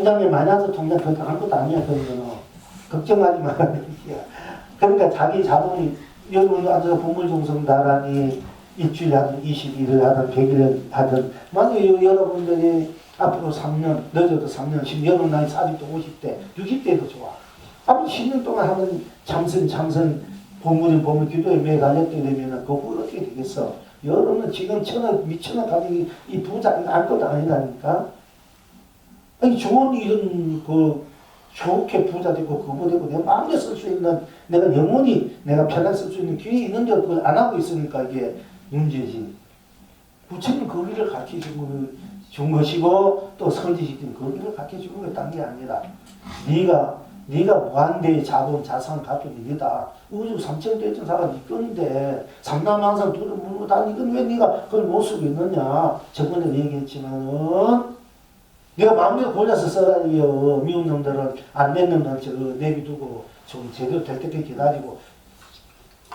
통장에 마이너스 통장 그것도 아무것도 아니야. 그런 거는 걱정하지 말아야 돼. 그러니까 자기 자본이 여러분 앉아서 보물종성 나란히 일주일에 하든 20일을 하든 100일을 하든 만약에 여러분들이 앞으로 3년 늦어도 3년 지금 여러분 나이 40대 50대 60대도 좋아. 앞으로 10년 동안 하는 참선 보물 기도에 매달렸게 되면은 그거 어떻게 되겠어? 여러분은 지금 미천억 가지고 이 부자 아무것도 아니라니까. 아니 좋은 일은 좋게 부자 되고 그거 되고 내가 마음대로 쓸 수 있는 내가 영원히 내가 편하게 쓸 수 있는 기회 있는데 그걸 안 하고 있으니까 이게 문제지. 부처님 거기를 가르쳐 준 것이고 또 선지시킨 거기를 가르쳐 준 거 딴 게 아니라 네가 무한대의 자본 자산 갖고 있다. 우주 3,000대천사가 네 건데 삼남항상 둘을 물고 다니건 왜 네가 그걸 못 쓰고 있느냐. 저번에 얘기했지만은 네가 마음대로 골라서 써라요. 미운 놈들은 안 내는 놈들 내비두고 좀 제대로 될 때까지 기다리고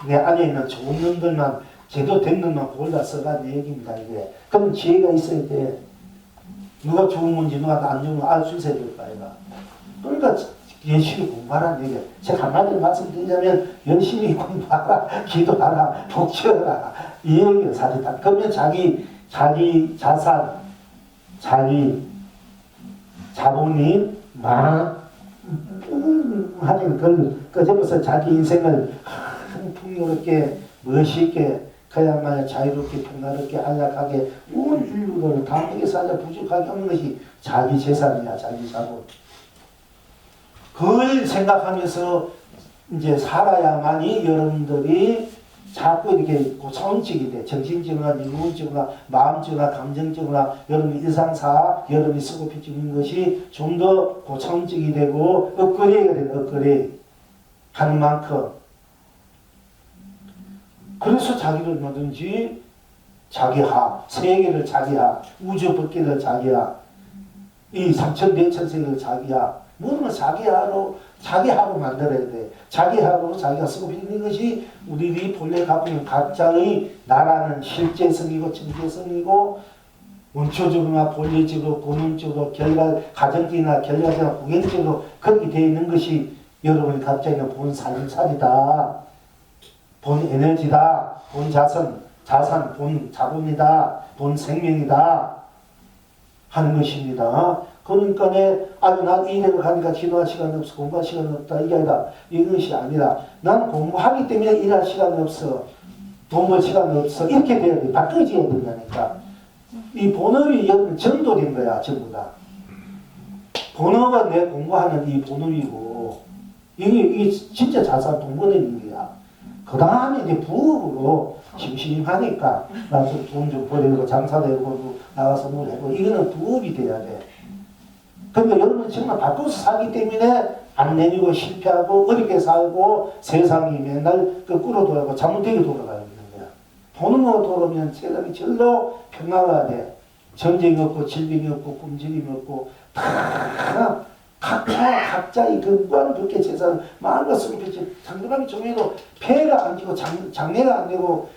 내 안에 있는 좋은 놈들만 제대로 된 놈만 골라 써라 내 얘기입니다. 이게. 그럼 지혜가 있어야 돼. 누가 좋은 건지 누가 안 좋은 건 알 수 있어야 될 거 아이가. 그러니까 열심히 공부하라는 얘기야. 제가 한마디로 말씀드리자면 열심히 공부하라, 기도하라, 복지하라 이 얘기가 사실다. 그러면 자기 자산, 자기 자본이 하는 걸 끄집어서 자기 인생을 풍요롭게 멋있게 그야말로 자유롭게 평화롭게 안락하게 온 인류를 감옥에 살자 부족하게 하는 것이 자기 재산이야. 자기 자본. 그걸 생각하면서 이제 살아야만이 여러분들이 자꾸 이렇게 고차원적이 돼. 정신적이나 영혼적이나 마음적이나 감정적이나 여러분의 일상사, 여러분이 쓰고 피치는 것이 좀 더 고차원적이 되고 업그레이드가 되는 업그레이드 하는 만큼. 그래서 자기를 뭐든지 자기하, 세계를 자기하, 우주 법계를 자기하, 이 3,400세계를 자기하, 모든 걸 자기하로 만들어야 돼. 자기하로 자기가 쓰고 있는 것이 우리들이 본래 갖고 있는 각자의 나라는 실제성이고 정체성이고 원초적으로나 본래적으로 본능적으로 가정적이나 결과적이나 구경적으로 그렇게 되어 있는 것이 여러분이 각자 있는 본 살림살이다. 본 에너지다. 본 자산, 본 자본이다. 본 생명이다. 하는 것입니다. 그러니까 난 이대로 가니까 기도할 시간이 없어. 공부할 시간이 없다. 이게 아니라 이것이 아니라 난 공부하기 때문에 일할 시간이 없어. 돈 벌 시간이 없어. 이렇게 돼야 돼. 바꿔져야 된다니까. 이 본업이 전도된 거야. 전부 다. 본업은 내 공부하는 이 본업이고 이게 진짜 자산 돈 버는 일이야. 그 다음에 이제 부업으로 심심하니까 나서 돈 좀 벌이고 장사도 해보고 나가서 뭘 해보고 이거는 부업이 돼야 돼. 그러니까 여러분 정말 바꿔서 살기 때문에 안 내리고 실패하고 어렵게 살고 세상이 맨날 거꾸로 돌아가고 잘못되게 돌아가는 거야. 돈으로 돌아오면 세상이 절로 평화가 돼. 전쟁이 없고 질병이 없고 굶주림이 없고 다 각자의 그 무한 그렇게 재산을 마음과 쓰고 펼치 상대방이 종해도 폐가 안 지고 장래가 안 되고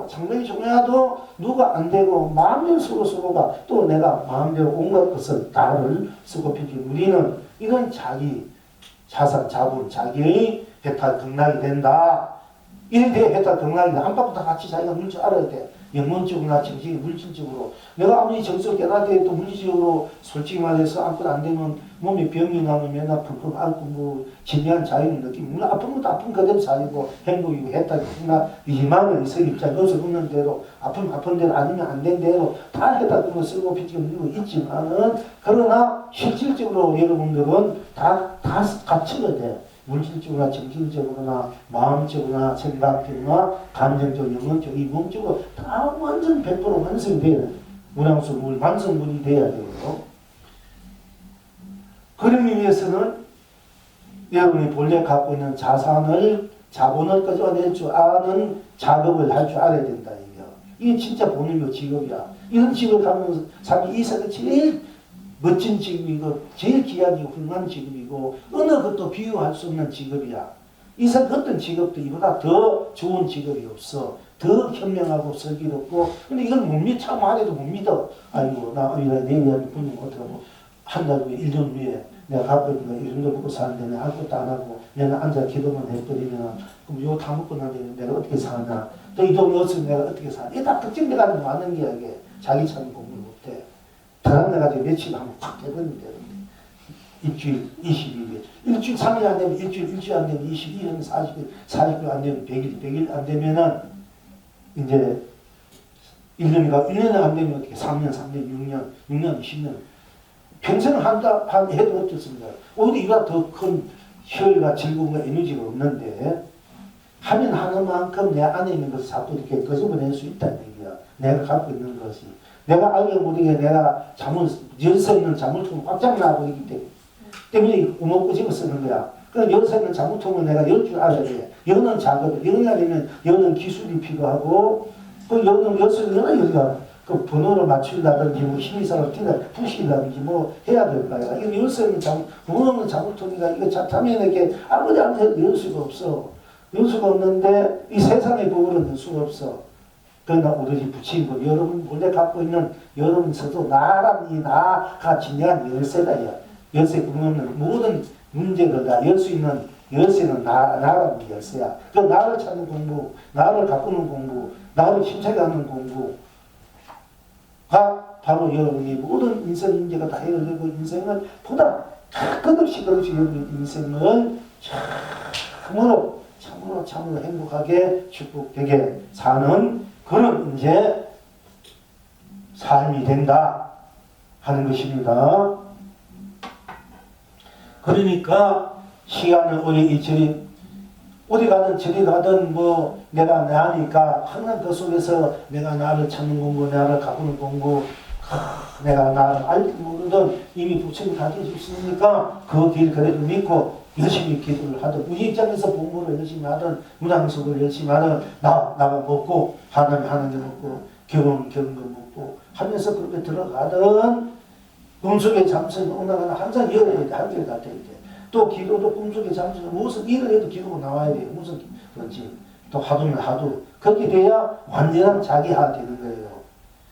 장래이 종해도 누가 안 되고 마음대로 쓰고가 또 내가 마음대로 온갖 것을 다를 쓰고 펼치 우리는 이런 자기 자산 자본 자기의 배탈 등락이 된다. 이래 돼야 배탈 등락이 안팎도 다 같이 자기가 물 줄 알아야 돼. 영혼적으로나 정신이 물질적으로 내가 아무리 정신을 깨닫게 또 물질적으로 솔직히 말해서 아무것도 안 되면 몸에 병이 나면 맨날 푹푹 앓고 뭐 진리한 자유를 느끼고 물론 아픈 것도 아픈 그대로 살고 행복이고 했다고 나 이만은 있을 입장 여기서 없는 대로 아픈 대로 아니면 안 된 대로 다 했다 그거 쓰고 피치고 밀고 있지만은 그러나 실질적으로 여러분들은 다 갖춰야 돼. 물질적으로나 정신적으로나 마음적으로나 생각적으로나 감정적, 영혼적, 이 몸적으로 다 완전 100% 완성이 돼야 돼. 문항수물 완성물이 돼야 돼요. 그러기 위해서는 여러분이 본래 갖고 있는 자본을 끄집어낼 줄 아는 작업을 할 줄 알아야 된다. 이게 진짜 본인의 직업이야. 이런 직업을 하면서 사람이 이 세상에 제일 멋진 직업이고 제일 귀하고 훌륭한 직업이고 어느 것도 비교할 수 없는 직업이야. 이 세상 어떤 직업도 이보다 더 좋은 직업이 없어. 더 현명하고 슬기롭고 근데 이걸 못 믿어. 참 말해도 못 믿어. 아이고 나 내일 분명 어떡하고 한 달 후에 1년 후에 내가 갖고 있는 거 이 정도 먹고 사는데 내가 아무것도 안 하고 내가 앉아 기도만 해버리면 그럼 이거 다 먹고 나면 내가 어떻게 사나 또 이 돈이 없으면 내가 어떻게 사나 이게 다 걱정돼가지고 많은 게 이게 자기 참 공부를 못해 달아내가지고 며칠 하면 확 해버리면 되는데 일주일 20일 일주일 3일 안 되면 일주일 안 되면 22일 40일 40일 안 되면 100일 안 되면은 이제 1년이가 1년에 안 되면 어떻게 3년 6년 10년 평생을 한 해도 어떻습니까? 오히려 이보다 더 큰 효율과 즐거움과 에너지가 없는데 하면 하는 만큼 내 안에 있는 것을 자꾸 이렇게 끄집어낼 수 있다는 얘기야. 내가 갖고 있는 것이. 내가 알게 모르게 내가 열쇠 있는 자물통을 꽉 나고 있기 때문에 구멍 끄집어 쓰는 거야. 그럼 열쇠 있는 자물통을 내가 열 줄 알아야 돼. 여는 작업을, 여는 기술이 필요하고 그 여는 열쇠를 여기가 그 번호를 맞추려든지 뭐 힘이사를 푸시려든지 뭐 해야 될 거야. 이거 열쇠는 구멍은 자물통이가 이거 자타면 이렇게 아무리 안 해도 열 수가 없어. 열 수가 없는데 이 세상의 법으로는 열 수가 없어. 그러나 오로지 부처님은 여러분 원래 갖고 있는 여러분 스스로 나란 이 나가 진정한 열쇠다. 열쇠 구멍은 모든 문제를 다 열 수 있는 열쇠는 나라는 열쇠야. 그 나를 찾는 공부, 나를 가꾸는 공부, 나를 침착하는 공부가 바로 여러분이 모든 인생 문제가 다 해결되고 인생을 보다 끝없이 여러분 인생을 참으로 행복하게 축복되게 사는 그런 이제 삶이 된다 하는 것입니다. 그러니까 시간을 어디 가든 저리 가든 뭐 내가 나니까 항상 그 속에서 내가 나를 찾는 공부, 나를 가꾸는 공부, 내가 나를 알지 모르든 이미 부처님 가르쳐 주시니까 그 길 그래도 믿고 열심히 기도를 하든 우리 입장에서 공부를 열심히 하든 문항석을 열심히 하든 나가 먹고 하는 게 먹고 경험 거 먹고 하면서 그렇게 들어가든 꿈속에 잠수는 오나가나 항상 열어야 돼. 한결 같아야 돼. 또 기도도 꿈속에 잠수는 무슨 일을 해도 기도가 나와야 돼요. 무슨 그렇지. 또 하도면 하도 그렇게 돼야 완전한 자기화 되는 거예요.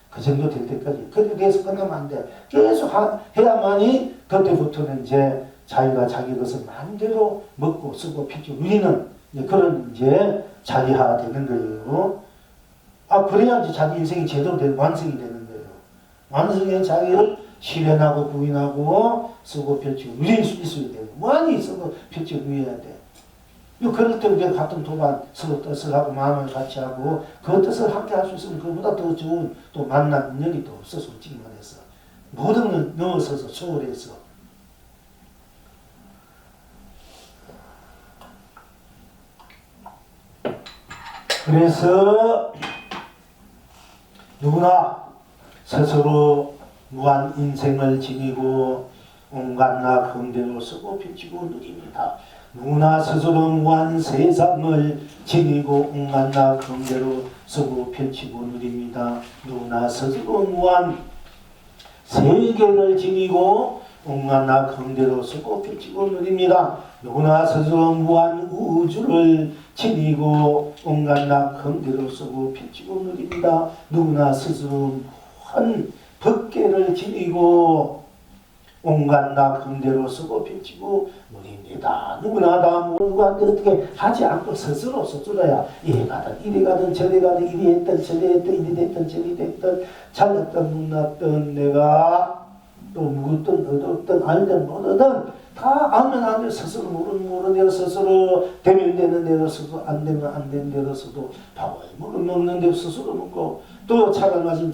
그 정도 될 때까지. 그렇게 돼서 끝나면 안 돼. 계속 해야만이 그때부터는 이제 자기가 자기 것을 마음대로 먹고 쓰고 피죠. 우리는 그런 이제 자기화 되는 거예요. 그래야지 자기 인생이 제대로 완성이 되는 거예요. 완성된 자기를 실현하고 부인하고 쓰고 펼치고 누릴 수 있어야 돼요. 많이 쓰고 펼치고 누려야 돼. 그럴 때 우리가 같은 도반 서로 뜻을 하고 마음을 같이 하고 그 뜻을 함께 할 수 있으면 그보다 더 좋은 또 만난 인연이 또 없어 솔직히 말해서 모든 걸 넣어서서 초월해서 그래서 누구나 스스로 무한 인생을 지니고 온갖 나 긍대로 쓰고 펼치고 누립니다. 누구나 스스로 무한 세상을 지니고 온갖 나 긍대로 쓰고 펼치고 누립니다. 누구나 스스로 무한 세계를 지니고 온갖 나 긍대로 쓰고 펼치고 누립니다. 누구나 스스로 무한 우주를 지니고 온갖 나 긍대로 쓰고 펼치고 누립니다. 누구나 스스로 무한 법계를 지니고 온갖 나 긍대로 쓰고 펼치고 누립니다. 누구나 다 누구한테 어떻게 하지 않고 스스로야 이리 가든 이리 가든 저리 가든 이리 했든 저리 했든 이리 됐든 저리 됐든 잘났든 못났든 내가 또 묻든 얻었든 알든 모르든 다 알면 안 돼. 스스로 모르는 대로 스스로 되면 되는 대로 스스로 안 되면 안 되는 대로 스스로 밥을 먹는 대로 스스로 먹고 또 차를 마신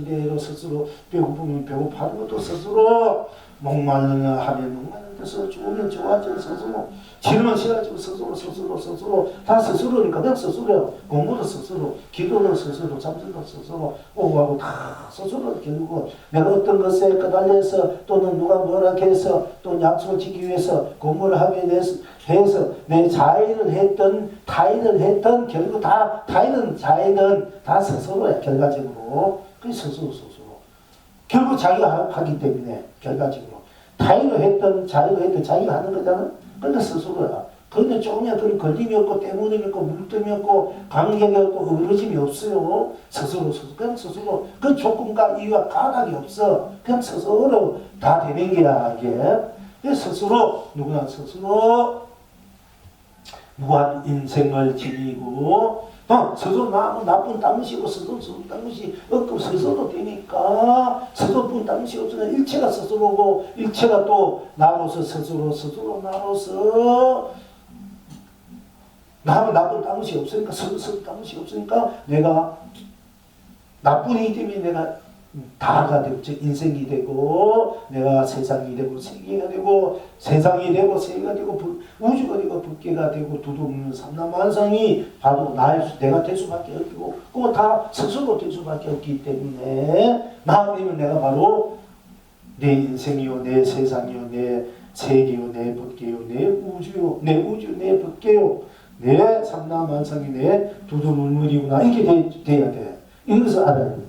대로 스스로 배고프면 배고파하는 것도 스스로 목말르냐 하면 목말르는 스스로 좋으면 좋아지는 스스로 싫으면 싫어지고 스스로 다 스스로니까 그냥 스스로요. 공부도 스스로 기도도 스스로 잠들도 스스로 오고하고 다 스스로 결국은 내가 어떤 것에 까달려서 또는 누가 뭐라 해서 또 약속을 지키기 위해서 공부를 하기 위해서 해서 내 자의를 했던 타의를 했던 결국 다 타의는 자의는 다 스스로야. 결과적으로 그 스스로 결국 자기가 하기 때문에 결과적으로 타의로 했던 자의로 했던 자기가 하는 거잖아. 그러니까 스스로야. 그런데 조금이야 그런 걸림이 없고 때문이 없고 물뜸이 없고 관계가 없고 어그러짐이 없어요. 스스로 그냥 스스로 그 조건과 이유와 가닥이 없어. 그냥 스스로 다 되는 게야 이게. 스스로 누구나 스스로 무한 인생을 지니고 스스로 나쁜 땀시 스스로 땀시 없고 스스로 되니까 스스로뿐 땀시 없으면 일체가 스스로고 일체가 또 나로서 스스로 나로서 나쁜 땀시 없으니까 스스로 땀시 없으니까 내가 나뿐이기 때문에 내가 다가 되고 즉 인생이 되고 내가 세상이 되고 세계가 되고 세상이 되고 세계가 되고 우주가 되고 법계가 되고 두둥 삼라만상이 바로 내가 될 수밖에 없고 그거 다 스스로 될 수밖에 없기 때문에 나아가면 내가 바로 내 인생이요 내 세상이요 내 세계요 내 법계요 내 우주요 내 법계요 내 삼라만상이 내 두두물물이구나 이렇게 돼야 돼. 이것을 알아야 돼.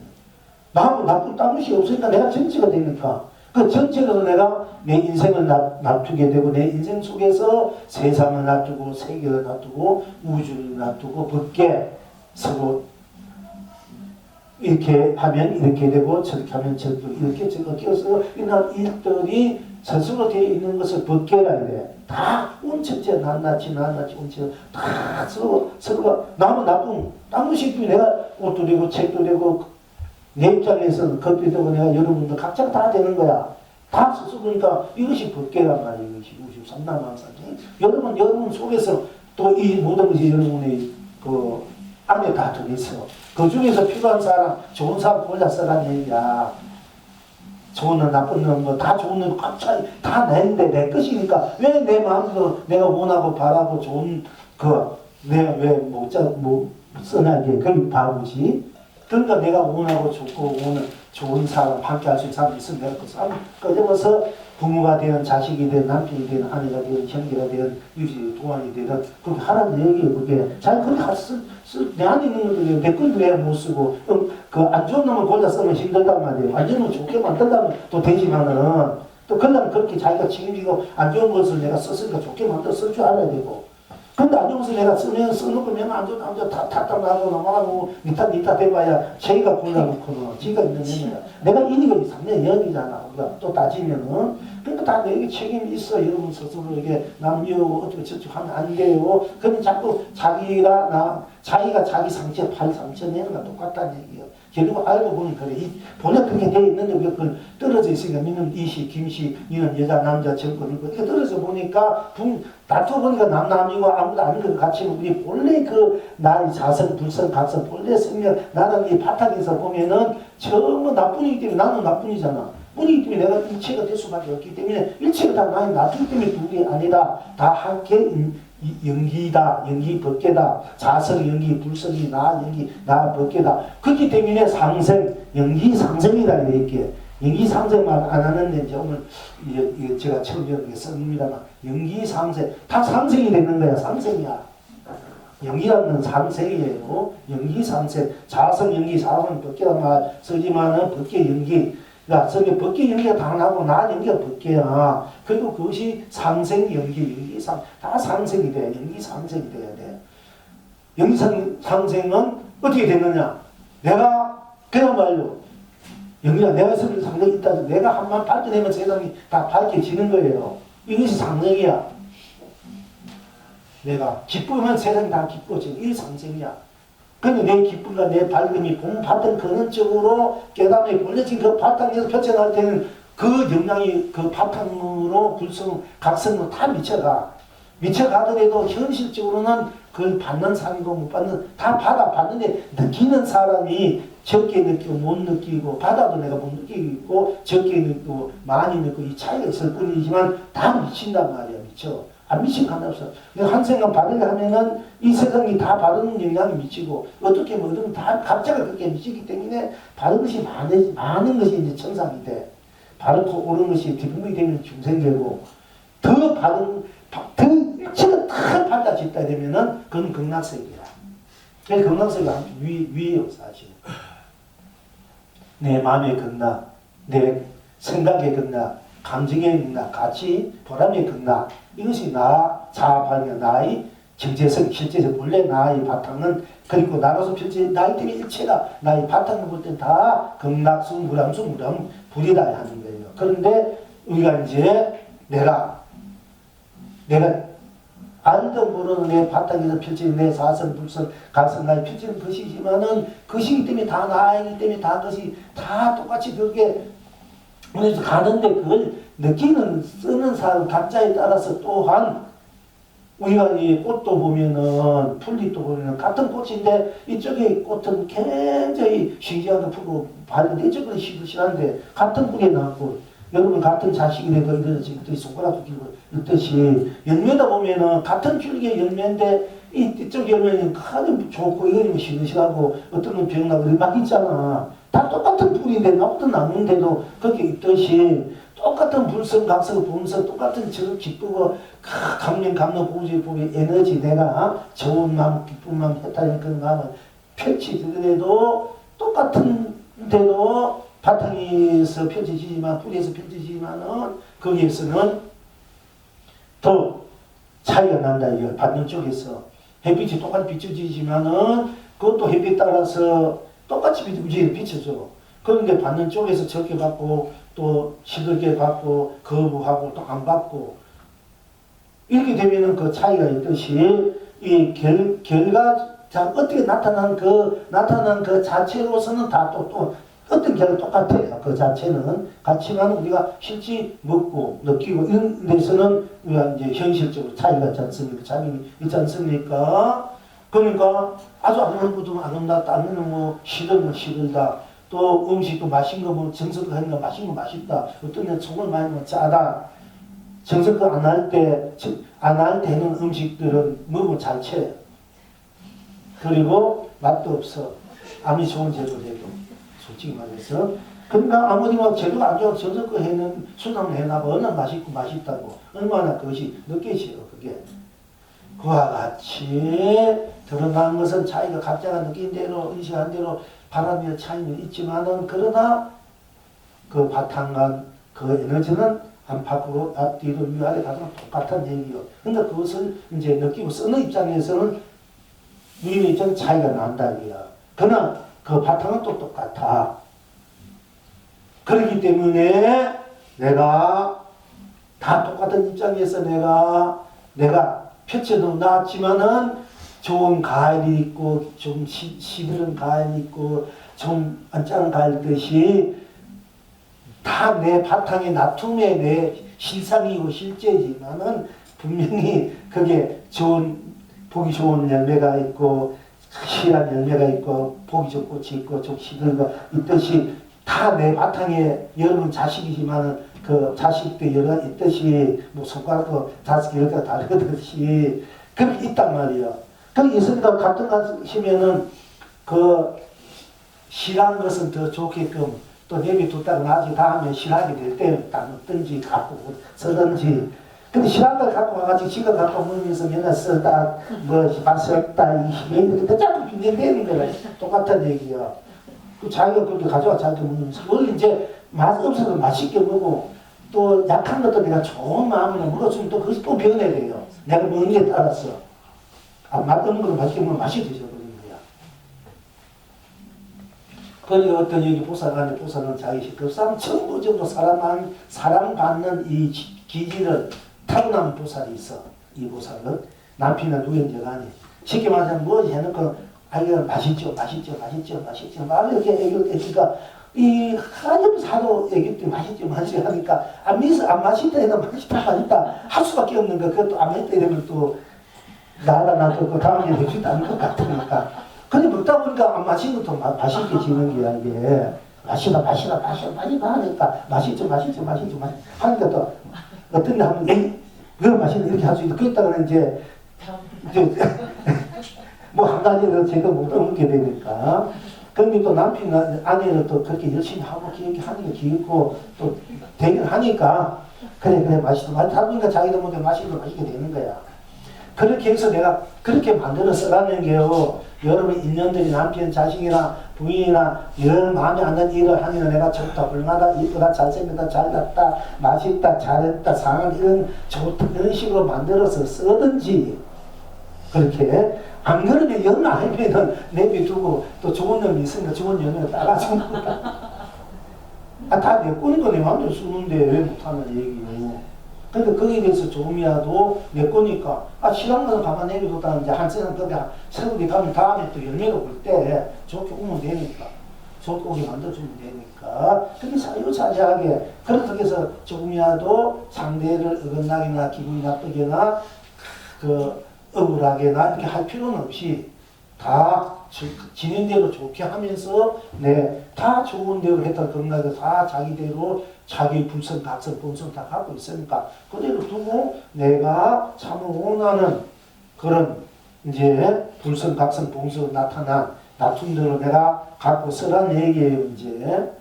나쁜 딴것이 없으니까 내가 전체가 되니까 그 전체로서 내가 내 인생을 놔두게 되고 내 인생 속에서 세상을 놔두고 세계를 놔두고 우주를 놔두고 법계 서로 이렇게 하면 이렇게 되고 저렇게 하면 저렇게 이렇게 저렇게 끼어서 이런 일들이 스스로 되어 있는 것을 법계라 이래. 다 온천체 낱낱이 온천체 다 서로가 나는 나쁜 딴 것이 있으면 내가 옷도 되고 책도 되고 내 입장에서는 커피 되고 내가 여러분들 각자가 다 되는 거야. 다 스스로니까 이것이 법계란 말이야. 이것이 우주 삼라만상이. 여러분 속에서 또 이 모든 것이 여러분의 그 안에 다 들어있어. 그 중에서 필요한 사람, 좋은 사람 골라 쓰라는 얘기야. 좋은 놈, 나쁜 놈, 뭐 다 좋은 놈, 각자 다 내 것이니까 왜 내 마음도 내가 원하고 바라고 좋은 내가 왜 못 써나게 그런 바보지. 그러니까 내가 원하고 좋고 좋은 사람, 함께 할 수 있는 사람이 있으면 내가 그 사람 꺼져서 부모가 되든 자식이 되든 남편이 되든 아내가 되든 형제가 되든 유지 동안이 되든 그렇게 하라는 얘기예요. 그게 잘 그렇게 내 안에 있는 것도 내 것도 왜 못 쓰고 그 안 좋은 놈을 골라 쓰면 힘들단 말이에요. 안 좋은 놈 좋게 만든다면 또 되지만은 또 그러려면 그렇게 자기가 책임지고 안 좋은 것을 내가 썼으니까 좋게 만들어 쓸 줄 알아야 되고 근데 안 좋은 것을 내가 써놓고 내가 안 좋은 다 탓하고 넘어가고 니타 대봐야 자기가 골라놓고는 지가 있는 거야. 내가 이니까 3년 영이잖아. 우리가 또 따지면은. 그러니까 다 내게 책임이 있어. 여러분 스스로에게 남녀고 어떻게 저렇게 하면 안 돼요. 근데 자꾸 자기가 자기 상처, 팔 상처 내는 거 똑같다는 얘기예요. 결국 알고 보니 그래. 본래 그렇게 돼 있는데 우리가 그걸 떨어져 있으니까 니는 이씨, 김씨, 니는 여자, 남자, 정권 이렇게 떨어져 보니까 다투어 보니까 남이고 아무도 아닌 것 같이 우리 본래 그 나의 자성, 불성, 각성, 본래 성명 나는 이 바닥에서 보면은 전부 나뿐이기 때문에 나는 나뿐이잖아. 뿐이기 때문에 내가 일체가 될 수밖에 없기 때문에 일체가 다 나의 나투기 때문에 둘이 아니다. 다 함께 연기다, 연기 법계다. 자성 연기, 불성이 나 연기, 나 법계다. 그렇기 때문에 상생, 연기 상생이다 이렇게. 연기 상생만 안 하는데 이제 오늘 이게 제가 처음 배우는 게 씁니다만 연기 상생, 다 상생이 되는 거야. 상생이야. 연기라는 건 상생이에요. 연기 상생, 자성 연기, 자성 법계란 말 쓰지만은 법계 연기. 그러니까 저게 법계 연기가 당하고 나 연기가 법계야. 그리고 그것이 상생 연기, 다 상생이 돼. 연기 상생이 돼야 돼. 연기 상생은 어떻게 되느냐? 내가 그야말로 연기가 내가 있으면 상생이 있다. 내가 한번 밝혀내면 세상이 다 밝혀지는 거예요. 이것이 상생이야. 내가 기쁘면 세상이 다 기뻐지는 이 상생이야. 근데 내 기쁨과 내 밝음이 본 바탕 근원적으로 깨달음이 본래진 그 바탕에서 펼쳐날 때는 그 영향이 그 바탕으로 불성, 각성으로 다 미쳐가더라도 현실적으로는 그걸 받는 사람이고 못 받는 다 받는데 느끼는 사람이 적게 느끼고 못 느끼고 받아도 내가 못 느끼고 적게 느끼고 많이 느끼고 이 차이가 있을 뿐이지만 다 미친단 말이야. 미쳐. 안 미치면 하나 없어. 한 생각 받으려 하면은 이 세상이 다 받는 영향이 미치고 어떻게 뭐든 다 각자가 그렇게 미치기 때문에 받은 것이 많은 것이 이제 천상이 돼. 바르고 옳은 것이 기쁨이 되면 중생되고 더 일체가 다 받아짓다 되면은 그건 극락세계야. 그래서 극락세계가 위에요 사실. 내 마음의 극락, 내 생각의 극락, 감정의 극락, 가치, 보람의 극락. 이것이 나, 자아발견, 나의 정체성, 실제적 본래 나의 바탕은 그리고 나로서 펼쳐진 나의 때문에 일체가 나의 바탕을 볼 때 다 극락수, 무람수, 무람, 불이다 하는 거예요. 그런데 우리가 이제 내가 알도 모르는 내 바탕에서 펼쳐진 내 사선, 불선, 가선, 나의 펼치는 것이지만은 것이기 때문에 다 나이기 때문에 다 것이 다 똑같이 그렇게 그래서 가는데 그걸 느끼는 쓰는 사람 각자에 따라서 또한 우리가 이 꽃도 보면은 풀잎도 보면은 같은 꽃인데 이쪽에 꽃은 굉장히 신기하게 푸고 바른데 이쪽은 시들시한데 같은 뿌리에 나왔고 여러분 같은 자식이라도 이렇듯이 손가락도 길고 이렇듯이 열매다 보면은 같은 줄기의 열매인데 이쪽 열매는 아주 좋고 이거는 시들시하고 어떤 건 병나고 막 있잖아. 다 똑같은 뿌리인데 나무도 나무인데도 그렇게 있듯이 똑같은 불성, 각성, 본성, 똑같은 저 기쁘고 감명, 보지, 에너지, 내가 좋은 마음, 기쁜 마음, 해탈의 그런 마음을 펼치더라도 똑같은데도 바탕에서 펼쳐지지만, 뿌리에서 펼쳐지지만은 거기에서는 더 차이가 난다. 이거 받는 쪽에서 햇빛이 똑같이 비춰지지만은 그것도 햇빛 따라서 똑같이 비춰져. 그런데 받는 쪽에서 적게 받고 또 시들게 받고 거부하고 또 안 받고 이렇게 되면은 그 차이가 있듯이 이 결과 어떻게 나타난 그 자체로서는 다 또 어떤 결과 똑같아요. 그 자체는 같지만 우리가 실제 먹고 느끼고 이런 데서는 우리가 이제 현실적으로 차이가 있지 않습니까? 차이가 있지 않습니까? 그러니까 아주 아름답고 아름답다, 아니면 뭐 시들다. 또 음식도 맛있는 거 뭐 정성껏 하는 거 맛있는 거 맛있다. 어떤 데 속을 많이 먹으면 짜다. 정성껏 안 할 때는 음식들은 먹으면 잘 채. 그리고 맛도 없어. 아무리 좋은 재료를 해도 솔직히 말해서. 그러니까 아무리 막 재료가 안 좋아도 정성껏 해는 수납을 해놔도 얼마나 맛있고 맛있다고 얼마나 그것이 느껴져요. 그게. 그와 같이 드러난 것은 자기가 각자가 느낀 대로 의식한 대로 바람의 차이는 있지만은 그러나 그 바탕과 그 에너지는 안팎으로 앞뒤로 위아래 가서 똑같은 얘기요. 근데 그것을 이제 느끼고 쓰는 입장에서는 우리의 입장에 차이가 난다 이야. 그러나 그 바탕은 또 똑같아. 그렇기 때문에 내가 다 똑같은 입장에서 내가 펼쳐도 나왔지만은 좋은 가을이 있고 좀 시들은 가을이 있고 좀 안짱 가을듯이 다 내 바탕의 나툼의 내 실상이고 실제지만은 분명히 그게 보기 좋은 열매가 있고 실한 열매가 있고 보기 좋은 꽃이 있고 좀 시든 거 있듯이 다 내 바탕에 여러분 자식이지만은 그 자식도 여러 있듯이 뭐 손가락도 자식 여러 개가 다르듯이 그렇게 있단 말이에요. 그 예수님과 같은 것이면은 그 실한 것은 더 좋게끔 또 내비뒀다가 나중에 다음에 실하게 될 때 어떤지 갖고 쓰든지. 근데 실한 걸 갖고 와가지고 지가 갖고 먹으면서 맨날 쓰다 뭐 봤었다 이게 자꾸 빈정대는 거라 똑같은 얘기야. 그 자기가 그렇게 가져와 자기가 먹으면서 원래 이제 맛 없어서 맛있게 먹고 또 약한 것도 내가 좋은 마음으로 먹었으면 또 그것이 또 변해야 돼요. 내가 먹는 게 따라서. 맛없는 걸 맛있게 먹으면 맛이 드셔버리는 거야. 그러니까 어떤 여기 보살간에 보살은 자기 그 사람 전부적으로 사랑받는 이 기질을 타고난 보살이 있어. 이 보살은 남편이나 누구인지 간에 쉽게 말하자면 뭐 해놓고 아이가 맛있죠 막 이렇게 애교를 대니까 이 한점 사도 애교 때 맛있죠 하니까 안 맛있다 해도 맛있다 할 수밖에 없는 거. 그것도 안 맛있다 이러면 또 나도 그 다음에 해주지도 않을 것 같으니까. 근데 먹다 보니까 안 마신 것도 맛있게 지는 게야, 이게. 마시다 하니까 맛있죠. 하니까 또 어떤 데 하면, 왜 맛있는 이렇게 할 수 있어. 그랬다가는 이제 뭐 한 가지를 제가 못 먹게 되니까. 근데 또 남편, 아내는 또 그렇게 열심히 하고 기억이 하니까 기억고 또 되긴 하니까 그래 맛있다. 하다 보니까 자기도 모르게 맛있게 되는 거야. 그렇게 해서 내가 그렇게 만들어 쓰라는 게요. 여러분 인연들이 남편, 자식이나 부인이나 영 마음에 안 드는 일을 하면 내가 좋다, 훌륭하다, 이쁘다, 잘생겼다, 잘났다, 맛있다, 잘했다, 상한 이런 식으로 만들어서 쓰든지 그렇게 안 그러면 영 아니면은 내비두고 또 좋은 놈이 있으니까 좋은 연을 따라주는 거다. 다 내 거니까 내 마음대로 쓰는데 왜 못하는 얘기요. 그러니까 거기에 대해서 조금이라도 내 거니까 싫은 거는 가만 내비뒀다 이제 한 세상 거기 세월이 가면 다음에 또 열매를 볼 때 좋게 오면 되니까 좋게 오게 만들어주면 되니까 그게 사유자재하게 그렇게 해서 조금이라도 상대를 어긋나게나 기분이 나쁘게나 억울하게나 이렇게 할 필요는 없이 다 진행대로 좋게 하면서 다 좋은 대로 했던 건강에 다 자기대로 자기 불성, 각성, 본성 다 갖고 있으니까 그대로 두고 내가 참 원하는 그런 이제 불성, 각성, 본성 나타난 다툼대로 내가 갖고 쓰라는 얘기예요. 이제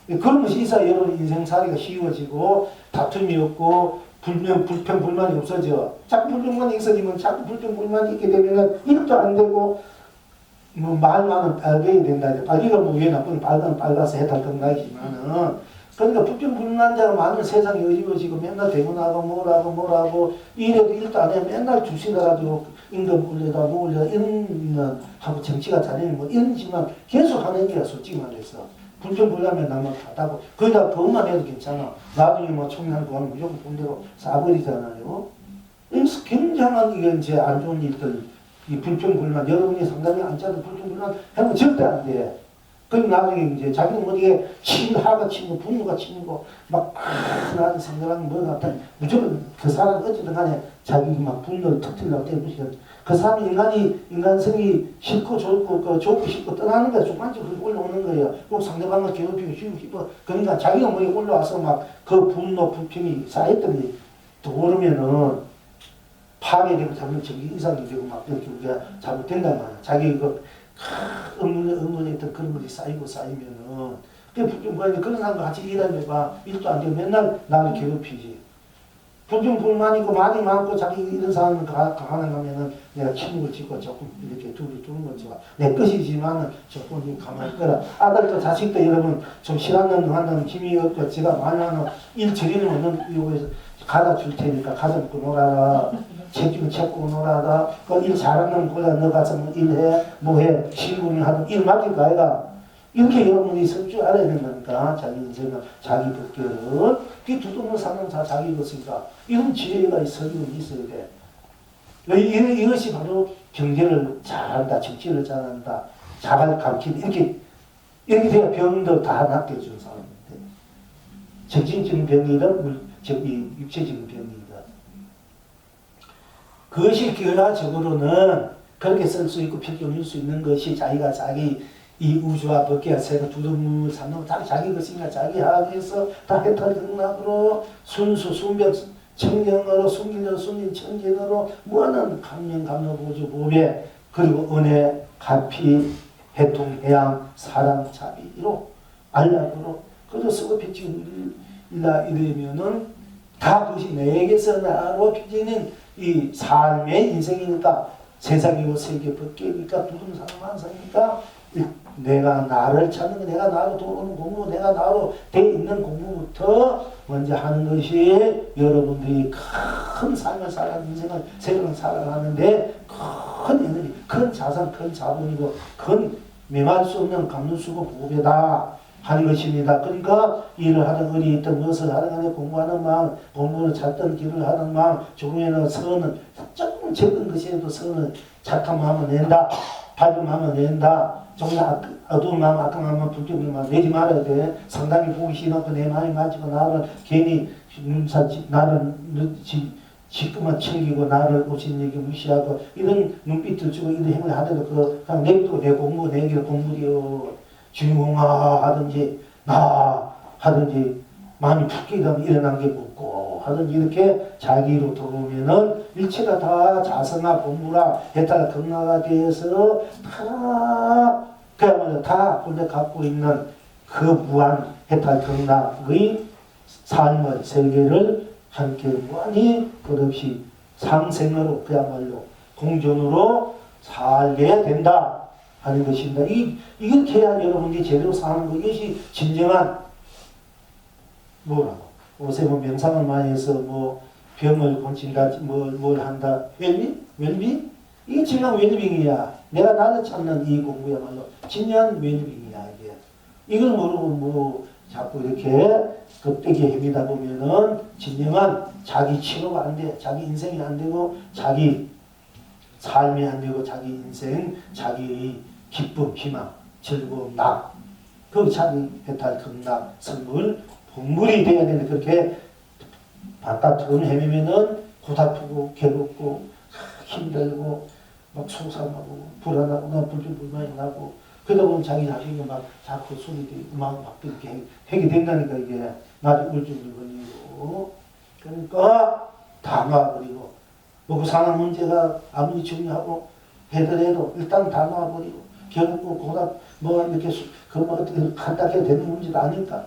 그런 것이 있어야 여러분 인생살이가 쉬워지고 다툼이 없고 불평, 불만이 없어져. 자꾸 불평만이 있어지면 자꾸 불평, 불만이 있게 되면 일도 안 되고 말만은 빨개야 된다. 빨개가 왜 나쁜 빨간 빨가서 해탈 건강이지만은 그러니까 불평, 불만 자가 많은 세상이 어지러지고 맨날 대문하고 뭐라고 이래도 일도 안 해. 맨날 주시더라도 임금 올려다 뭐 올려다 이런 하고 정치가 잘하면 뭐 이런 짓만 계속 하는 게야 솔직히 말해서. 불평불만면 나면 다다고 거기다 더만 해도 괜찮아. 나중에 뭐 총리하고 하면 무조건 본대로 쏴버리잖아요. 그래서 굉장한 이게 이제 안 좋은 일들, 이 불평불만 여러분이 상당히 안 짜도 불평불만 하면 절대 안 돼. 그럼 나중에 이제 자기는 어디에 하가 치고 부모가 치고 막 나한테 상대방이 뭐 같아 무조건 그 사람 어쨌든 간에 자기 막 분노를 터뜨리려고 때리면 그 사람이 인간성이 싫고 좋고 좋고 싶고 떠나는 거야. 주관적으로 올라오는 거예요. 꼭 상대방을 괴롭히고 쉬고 싶어. 그러니까 자기가 뭐 올라와서 막 그 분노 불평이 쌓였더니 또 오르면은 파괴되고 잘못적인 이상이 되고 막 이렇게 우리가 잘못된단 말이야. 자기 의문했던 그런 것이 쌓이면은 그런 사람과 같이 일하면 일도 안 되고 맨날 나를 괴롭히지. 불평불만이고 말이 많고 자기 이런 사람을 강하면은 내가 침묵을 짓고 조금 이렇게 둘이 두는 거죠. 내 것이지만은 조금 가만히 있거라. 아들도 자식도 여러분 좀 싫어하는 놈 한다면 힘이 없고 제가 많이 하는 일 저리는 없는 이거에서 가다 줄 테니까 가서 먹고 놀아라. 책임 찾고 놀아라. 그 일 잘하는 거야. 너 가서 뭐 일해 뭐해 신분이 하든 일 맡길 거 아이가. 이렇게 여러분이 설 줄 알아야 된다니까. 자기 인생은 자기 법결은 그게 두둑는 사는 다 자기 것이니까 이런 지혜가 서기는 있어야 돼. 이것이 바로 경제를 잘한다, 정치를 잘한다, 잘 가르치는 이렇게 돼야 병도 다 낫게 해주는 사람인데 정신적인 병이든 육체적인 병이든 그것이 결과적으로는 그렇게 쓸 수 있고 필요할 수 있는 것이 자기가 자기 이 우주와 법계와 세가 두루뭉을 삼는 다 자기 것이니까 자기 하에서 다 해탈등락으로 순수 순벽 청정으로 순기전 순인 청진으로 무한한 감명 감로보조 보배 그리고 은혜 가피 해통 해양 사랑 자비로 안락으로 그저 쓰고 피치고 이러면은 다 그것이 내게서 나로 펴지는 이 삶의 인생이니까 세상이고 세계 법계니까 두rum 사람 한사니까 내가 나를 찾는 거, 내가 나로 돌아오는 공부, 내가 나로 돼 있는 공부부터 먼저 하는 것이 여러분들이 큰 삶을 살아가는 인생을 세상을 살아가는데 큰 에너지, 큰 자산, 큰 자본이고 큰 명할 수 없는 갚는 수고 보배다 하는 것입니다. 그러니까 일을 하든 어디 있든 무엇을 하든 간에 공부하는 마음, 공부를 찾던 길을 하는 마음, 조금이라도 선은 조금 적은 것이라도 선을 착한 마음을 낸다, 밝은 마음을 낸다. 정말 어두운 마음, 악한 마음, 불평한 마음 내지 말아야 돼. 상당히 보기 싫어서 내 마음이 맞지고 나를 괜히 나를 지금만 챙기고 나를 오신 얘기 무시하고 이런 눈빛을 주고 이런 행을 하더라도 그냥 내비두고 내 공부, 내 길 공부리요. 주인공아 하든지 나 하든지 마음이 푹 끼면 일어난 게 없고 하든지 이렇게 자기로 돌아오면은 일체가 다 자성아 본부라 해탈 건강가 되어서 다 그야말로 다 혼자 갖고 있는 그 무한 해탈 건강의 삶의 세계를 함께 무한히 끝없이 상생으로 그야말로 공존으로 살게 된다 하는 것입니다. 이렇게 해야 여러분이 제대로 사는 거. 이것이 진정한 뭐라고? 요새 뭐 명상을 많이 해서 뭐 병을 고친다, 뭘 한다. 웰비? 이게 진정 웰빙이야. 내가 나를 찾는 이 공부야말로 진정한 웰빙이야, 이게. 이걸 모르고 뭐 자꾸 이렇게 겁되게 헤매다 보면은 진정한 자기 치료가 안 돼. 자기 인생이 안 되고, 자기 삶이 안 되고, 자기 인생, 자기 기쁨, 희망, 즐거움, 낙. 그 자기 해탈, 극락, 선물, 본물이 돼야 되는데, 그렇게 바깥으로 헤매면은 고달프고, 괴롭고, 힘들고, 막 속상하고, 불안하고, 불평불만이 나고, 그러다 보면 자기 자신이 막 자꾸 소리들이 막 이렇게 하게 된다니까, 이게. 나중에 우울증을 걸리고. 그러니까 다 놔버리고. 먹고 사는 문제가 아무리 중요하고 해더라도 일단 다 놔버리고. 결국 뭐 이렇게 어떻게 간단하게 되는 문제도 아닐까.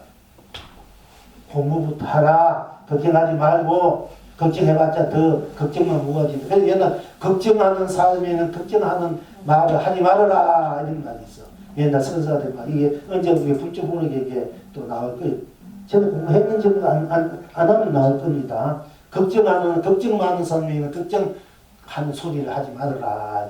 공부부터 하라. 걱정하지 말고. 걱정해봤자 더 걱정만 무거워진다. 그래서 옛날 걱정하는 삶에는 걱정하는 말을 하지 말아라 이런 말이 있어. 옛날 선사들 말. 이게 언제 우리 불교 보는 게 또 나올 거예요. 제가 공부했는지 안 하면 나올 겁니다. 걱정 많은 사람에게는 걱정하는 소리를 하지 말아라.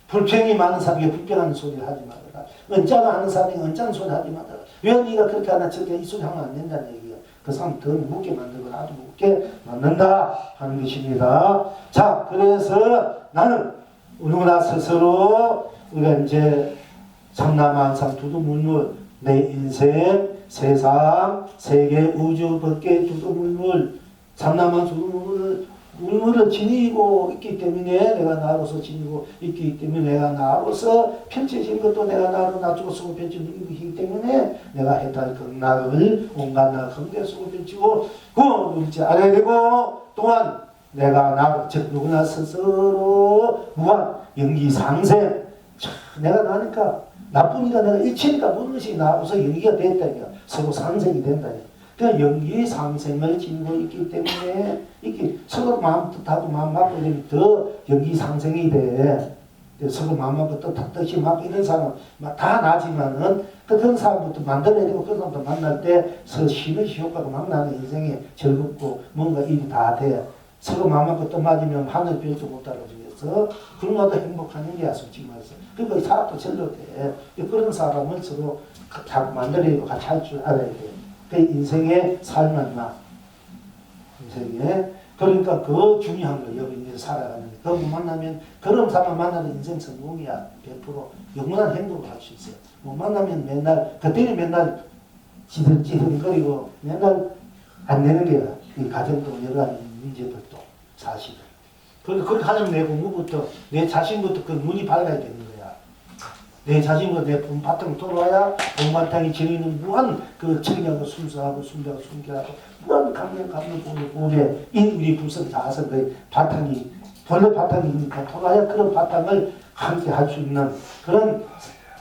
불평이 많은 사람에게 불평하는 소리를 하지 말아라. 언짢아 하는 사람에게 언짢은 소리 하지 말아라. 왜 네가 그렇게 하나 저렇게 이 소리 하면 안 된다는 얘기야. 그 사람 더 묻게 만들고 아주 묻게 만든다 하는 것입니다. 자, 그래서 나는 누구나 스스로 우리가 이제 삼라만상 두두물물 내 인생, 세상, 세계, 우주, 밖에 두두물물 삼라만 두두물물을 지니고 있기 때문에 내가 나로서 지니고 있기 때문에 내가 나로서 펼쳐진 것도 내가 나로 놔주고 쓰고 펼쳐진 것이기 때문에 내가 해탈 극락을 온갖 나 긍대 쓰고 펼치고 그 일지 알아야 되고 또한 내가 나로 즉 누구나 스스로 무한 연기상생 내가 나니까 나쁘니까 내가 일치니까 모든 것이 나로서 연기가 됐다니까 서로 상생이 된다니까 그러니까 연기상생을 지니고 있기 때문에 이게 서로 마음 뜻하고 마음 맞고 이러면 더 연기상생이 돼. 서로 마음 맞고 뜻이 맞고 이런 사람은 다 나지만은 그런 사람부터 만들어야 되고 그런 사람부터 만날 때 서로 시너지 효과가 막 나는 인생에 즐겁고 뭔가 일이 다 돼. 서로 마음 맞고 뜻 맞으면 하늘 별도 못 따라주겠어. 그러마다 행복한 일이야 솔직히 말해서. 그러니까 이 사람도 절로 돼. 그런 사람을 서로 자꾸 만들어야 되고 같이 할 줄 알아야 돼. 그 인생의 삶은 나. 인생에. 그러니까 그 중요한 거 여기 이제 살아가는 거. 그거 만나면 그런 사람 만나면 인생 성공이야. 100% 영원한 행복을 할 수 있어요. 못 만나면 맨날 그때는 맨날 지들거리고 맨날 안 되는 게야. 이 가정도 여러 가지 문제들도 사실은. 그렇게 하려면 내 공부부터 내 자신부터 그 눈이 밝아야 되는 거야. 내 자신부터 내 봄바탕 돌아야 봄바탕이 지니는 무한 그 청량하고 순수하고 순대하고 순결하고 무한 강력 보래 우리 불성 자아서 그 바탕이 본래 바탕이니까 돌아야 그런 바탕을 함께 할 수 있는 그런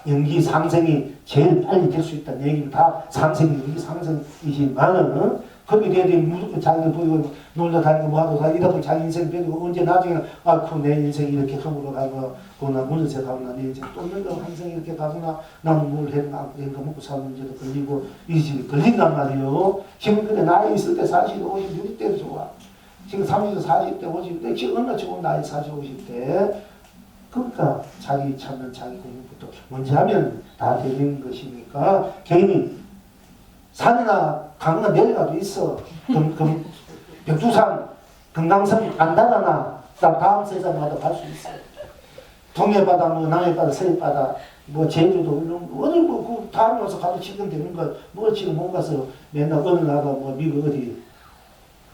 연기 상생이 제일 빨리 될 수 있다는 얘기는 다 연기 상생이지만은 그렇게 돼야 돼. 무조건 자기를 보이고 놀러 다니고 뭐하고 다 이러다 보면 자기 인생 펴고 언제 나중에는 내 인생이 이렇게 허물어 가고 나 문제 가구나 내 인생 또 늙어 한생이 이렇게 가구나 나는 뭘 했나 먹고 사는 문제도 걸리고 이 집이 걸린단 말이에요. 지금 근데 나이 있을 때 40, 50, 60대도 좋아. 지금 30대, 40대, 50대 지금 얼마나 좋은 나이 40, 50대 그러니까 자기 찾는 자기 공부부터 먼저 하면 다 되는 것이니까 개인이 산이나 강이나 내려가도 있어. 백두산, 금강산 안 닫아나 다음 세상마다 갈 수 있어. 동해바다, 남해바다, 서해바다, 제주도 어디 그 다음에 와서 가도 지금 되는 거 지금 못 가서 맨날 어느 나라 미국 어디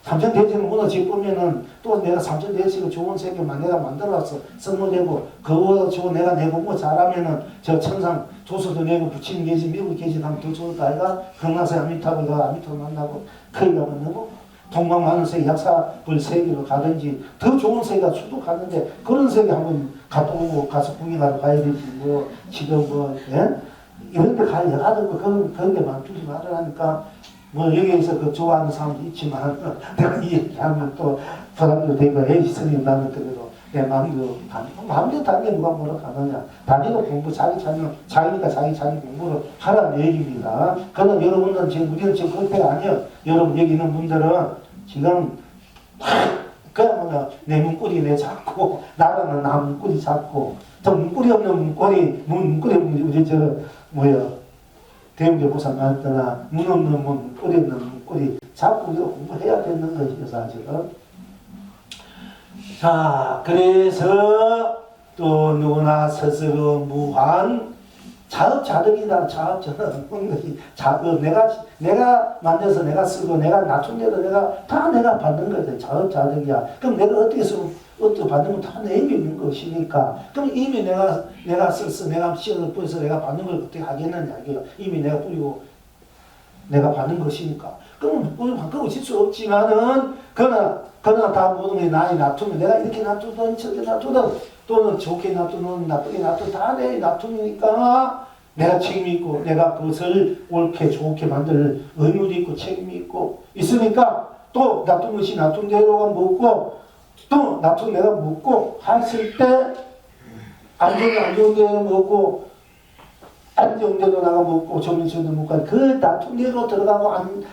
삼천대천을 무너지고 보면은 또 내가 삼천대천을 좋은 세계만 내가 만들어서 선물되고 그거 좋은 내가 내고 잘하면은 저 천상 조서도 내고 부친 계시 미국 계시 하면 더 좋을 거 아이가 금강산 아미타불 아미타불 만나고 거기 가면 너무 동방하늘 세계 약사불 세계로 가든지 더 좋은 세계가 수도 가는데 그런 세계 한번 갔다 오고 가서 구경하러 가야 되지 지금 이런 데 가야 여가지고 그런 데 만들지 말으라니까 뭐 여기에서 그 좋아하는 사람도 있지만 내가 이 얘기하면 또 사람들 되니까 에이 스님 나는 그래도 내 마음도 마음대로 다니게 누가 뭐라 하느냐. 다니도 공부 자기 자기니까 자기 공부를 하라는 얘기입니다. 그러나 여러분들은 지금 우리는 지금 그렇게 아니에요. 여러분 여기 있는 분들은 지금 그야말로 내 문고리 내 잡고 나라는 나 문고리 잡고 저 문고리 없는 문고리 없는 우리 저 뭐야 대웅교보살 말했더나 문 없는 문고리 없는 문고리 잡고 우리가 공부해야 되는 것이죠 사실은. 자 그래서 또 누구나 스스로 무한 자업자득이다. 자업자득 자업 내가 만들어서 내가 쓰고 내가 놔둔 대로 다 내가 받는 거야. 자업자득이야. 그럼 내가 어떻게 쓰면 어떻게 받는 건 다 내 힘이 있는 것이니까. 그럼 이미 내가 써서 내가 씨앗을 뿌려서 내가 받는 걸 어떻게 하겠느냐 이게요. 이미 내가 뿌리고 내가 받는 것이니까. 그럼 바꾸고 질 수 없지만은 그러나 다 모든 게 나에 놔두면 내가 이렇게 놔두든 저렇게 놔두든 또는 좋게 놔두는 나쁘게 놔두든 다 내 놔두니까 내가 책임이 있고 내가 그것을 옳게 좋게 만들 의무도 있고 책임이 있고 있으니까 또 놔둔 것이 놔둔 대로가 먹고 또 놔둔 내가 먹고 했을 때 안 좋은 대로 먹고 안 좋은 대로 나가 먹고 좋은 대로 먹고 그 놔둔 대로 들어가고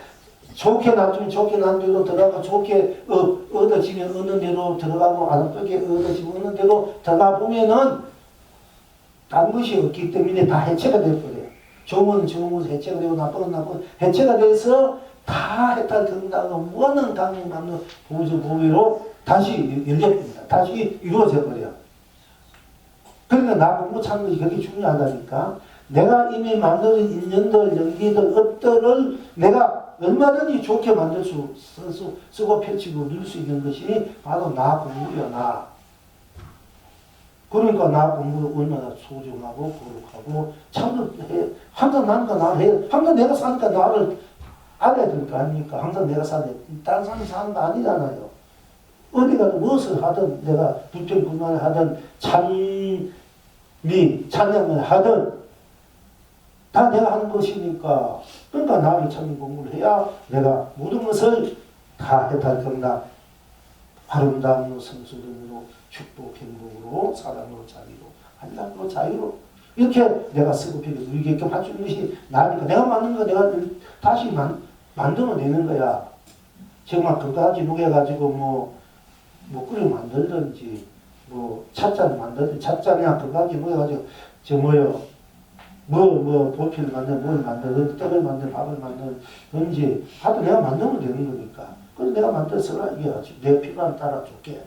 좋게 놔두면 좋게 놔둔 대로 들어가고 좋게 얻어지면 얻는 대로 들어가고 안 나쁘게 얻어지면 얻는 대로 들어가 보면은 딴 것이 없기 때문에 다 해체가 돼버려요. 좋은 건 좋은 것은 해체가 되고 나쁜 건 나쁜 해체가 돼서 다 해탈된다고 무한한 강림 받는 보조 보위로 다시 열려집니다. 다시 이루어져 버려요. 그러니까 나 공부 찾는 것이 그렇게 중요하다니까. 내가 이미 만든 인연들, 연기들, 업들을 내가 얼마든지 좋게 만들 쓰고 펼치고 누릴 수 있는 것이 바로 나 공부야, 나. 그러니까 나 공부를 얼마나 소중하고 거룩하고 참석해. 항상 나니까 나를 해. 항상 내가 사니까 나를 알아야 될 거 아닙니까? 항상 내가 사는 다른 사람이 사는 거 아니잖아요. 어디 가서 무엇을 하든 내가 불평불만을 하든 찬양을 하든 다 내가 하는 것이니까. 그러니까 나를 찾는 공부를 해야 내가 모든 것을 다 해탈 건다. 아름다움으로 성수됨으로 축복 행복으로 사랑으로 자유로 한량으로 자유로 이렇게 내가 쓰고 피고 누리게끔 할 수 있는 것이 나니까 내가 만든 거 내가 다시 만들어 내는 거야. 정말 그까지 녹여가지고 뭐 끓여 만들든지 뭐 찻잔 만들든지 찻잔이야 그까지 녹여가지고 저 뭐요 보필을 뭘 만들든 떡을 만들 밥을 만들든지 하도 내가 만들면 되는 거니까. 그래서 내가 만들어서라 이게 내 필요함 따라 줄게.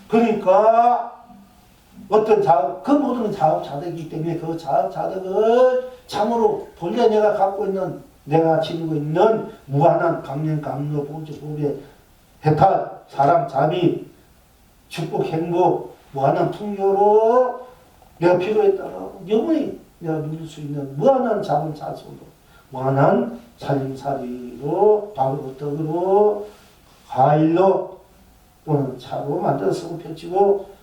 그러니까 어떤 그 모든 자업자득이기 때문에 그 자업자득을 참으로 본래 내가 갖고 있는 내가 지니고 있는 무한한 감명 감로 보조 보배 해탈 사랑 자비 축복 행복 무한한 풍요로 내가 필요에 따라 영원히 내가 누릴 수 있는 무한한 자본 자손으로 무한한 살림살이로 밥으로 떡으로 과일로 또는 차로 만들어 쓰고 펼치고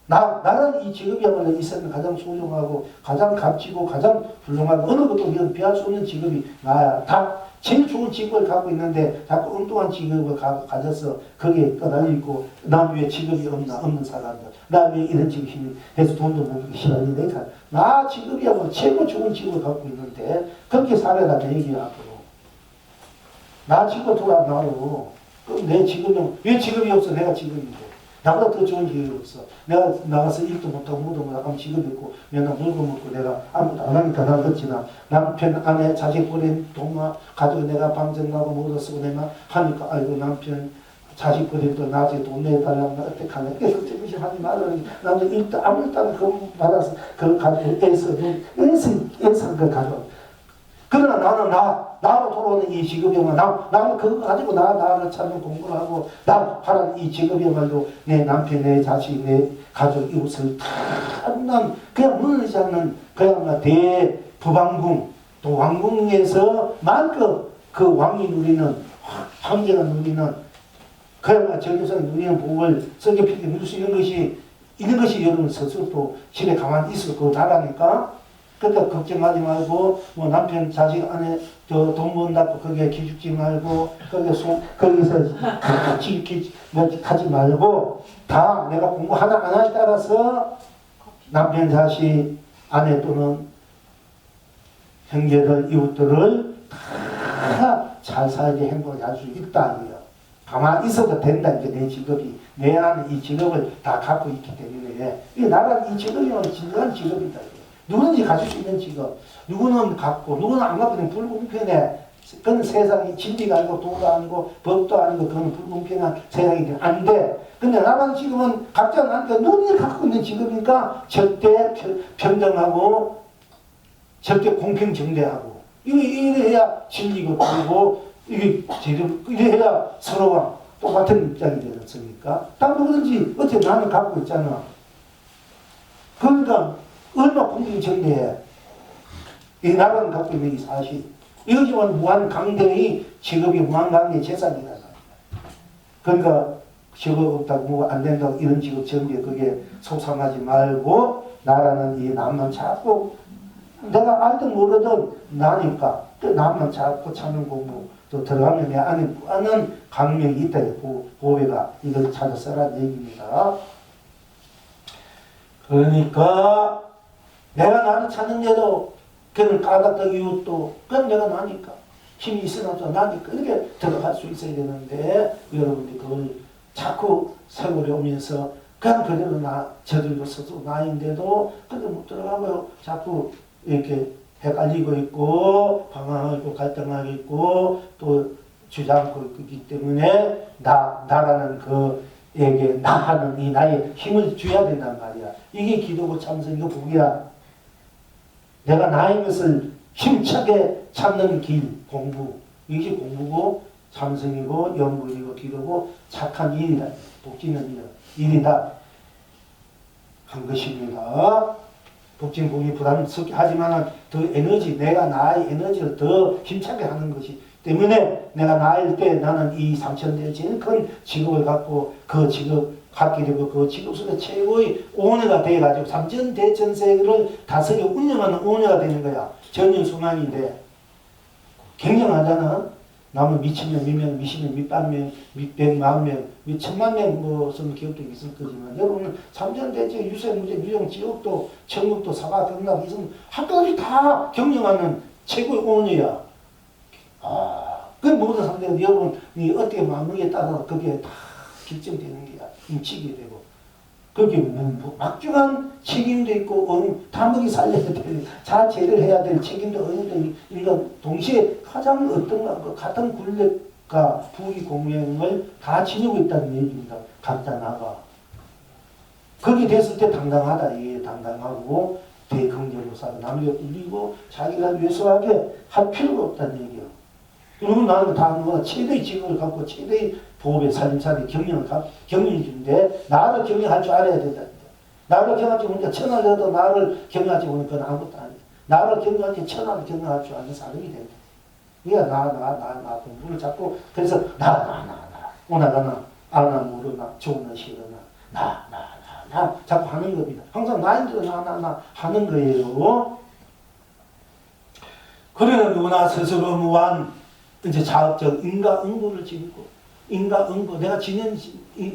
나는 이 직업이야말로 이 세상에 가장 소중하고 가장 값지고 가장 훌륭하고 어느 것도 비할 수 없는 직업이 나야. 다 제일 좋은 직업을 갖고 있는데 자꾸 엉뚱한 직업을 가져서 거기에 떠달리고 남 위에 직업이 없는 사람들 남 위에 이런 직업이 해서 돈도 못 벌기 싫어하니 내가 나 직업이야말로 최고 좋은 직업을 갖고 있는데 그렇게 살아라 내 얘기야 앞으로. 나 직업 돌아 나로 그럼 내 직업은 왜 직업이 없어? 내가 직업인데 나보다 더 좋은 직업이 없어. 내가 나가서 일도 못하고 뭐도 못하고 직업이 있고 맨날 물고먹고 내가 아무것도 안 하니까 나 그렇지나 남편 아내 자식 버린 동화 가지고 내가 방정 나고 뭐도 쓰고 내가 하니까 아이고 남편 자식 버린 또 나중에 돈 내달라고 나 어떻게 하냐. 계속 재미시 하지 말라니 나는 일도 아무것도 안 하고 받아서 그걸 가지고 애써 그걸 가지고 그러나 나는 나로 돌아오는 이 직업이야말로 나는 그거 가지고 나를 찾는 공부를 하고 나 하라는 이 직업이야말로 내 남편, 내 자식, 내 가족, 이웃을 다 난 그냥 무너지지 않는 그야말로 대부방궁 또 왕궁에서 만큼 그 왕이 누리는 황제가 누리는 그야말로 정교사가 누리는 복을 썩게 누릴 수 있는 것이 여러분 스스로 또 집에 가만히 있을 거 나라니까 그러니까 걱정하지 말고 뭐 남편 자식 아내 돈 번다고 거기에 기죽지 말고 거기서 하지 말고 다 내가 공부하나 안 하에 따라서 남편 자식 아내 또는 형제들 이웃들을 다 잘 살게 행복하게 할 수 있다 이거예요. 가만히 있어도 된다 이게 내 직업이 내 안에 이 직업을 다 갖고 있기 때문에 이 나라는 이 직업이 진정한 직업이다. 누구든지 가질 수 있는 직업. 누구는 갖고 누구는 안 갖고 그냥 불공평해. 그건 세상이 진리가 아니고 도가 아니고 법도 아니고 그건 불공평한 세상이긴 한데 근데 나라는 지금은 각자 나니까 누구든지 갖고 있는 직업이니까 절대 평등하고 절대 공평정대하고 이래야 진리고 그리고 이게 제대로 이래야 서로가 똑같은 입장이 되지 않습니까? 딱 누구든지 어째 나는 갖고 있잖아. 그러니까 얼마나 공평정대해. 이 나라는 갖고 있는 이 사실. 이것이면 무한강대의 직업이 무한강대의 재산이라는 거야. 그러니까 직업 없다고 뭐 안 된다고 이런 직업 전개 그게 속상하지 말고 나라는 이 남만 자꾸 내가 알든 모르든 나니까 또 남만 자꾸 찾는 공부 또 들어가면 내 안에 무한한 강명이 있다. 보배가 이걸 찾아 써라는 얘기입니다. 그러니까 내가 나를 찾는데도 그는 까닭도 이웃도 그건 내가 나니까 힘이 있으나 나니까 이렇게 들어갈 수 있어야 되는데 여러분들이 그걸 자꾸 세월이 오면서 그냥 그대로 저들고 서도 나인데도 근데 못 들어가고요. 자꾸 이렇게 헷갈리고 있고 방황하고 갈등하고 있고 또 주장하고 있기 때문에 나라는 그에게 나하는 이 나의 힘을 줘야 된단 말이야. 이게 기도고 참선이고 복이야. 내가 나의 것을 힘차게 찾는 길, 공부. 이것이 공부고 참선이고 연구이고 기도고 착한 일이다. 복지는 일이다. 한 것입니다. 복지는 공이 부담스럽게 하지만 더 에너지, 내가 나의 에너지를 더 힘차게 하는 것이 때문에 내가 나일 때 나는 이 삼천대의 제일 큰 직업을 갖고 그 직업 갖게 되고 그 직업 속에 최고의 오너가 돼가지고 삼천대천세를 다스려 운영하는 오너가 되는 거야. 전영수만인데 경영하자는 남은 미천명, 미명, 미십명, 밑반명, 밑백만명, 밑천만명 무슨 기업도 있을 거지만 여러분은 삼천대천 유생무제, 유형 지옥도 천국도 사바경락 있으면 한가지 다 경영하는 최고의 오너야. 그 모든 상대가 여러분이 어떻게 마음에 따라서 그게 다 결정되는 게야. 인치게 되고. 그게 막중한 책임도 있고, 다목이 살려야 될, 자제를 해야 될 책임도 어느 정도, 동시에 가장 어떤 같은 권력과 부의 공명을 다 지니고 있다는 얘기입니다. 각자 나가. 그렇게 됐을 때 당당하다. 이게 당당하고, 대긍정으로 살고, 남에게 울리고, 자기가 외소하게 할 필요가 없다는 얘기야. 그리고 나는 다 하는 거다. 최대의 직업을 갖고, 최대의 보호의 살림살이 경영을 주는데, 나를 경영할 줄 알아야 된다. 나를 경영할 줄 모르니까 천하를 얻어 나를 경영하지 못하면 그건 아무것도 아니야. 나를 경영할 줄 천하를 경영할 줄 아는 사람이 된다. 그러니까 나 공부를 자꾸, 그래서 오나가나, 아나 모르나, 좋으나 싫으나, 나 자꾸 하는 겁니다. 항상 나인대로 나 하는 거예요. 그러나 누구나 스스로 무한 이제 자업적 인과응보를 지니고 인과응보 내가 지낸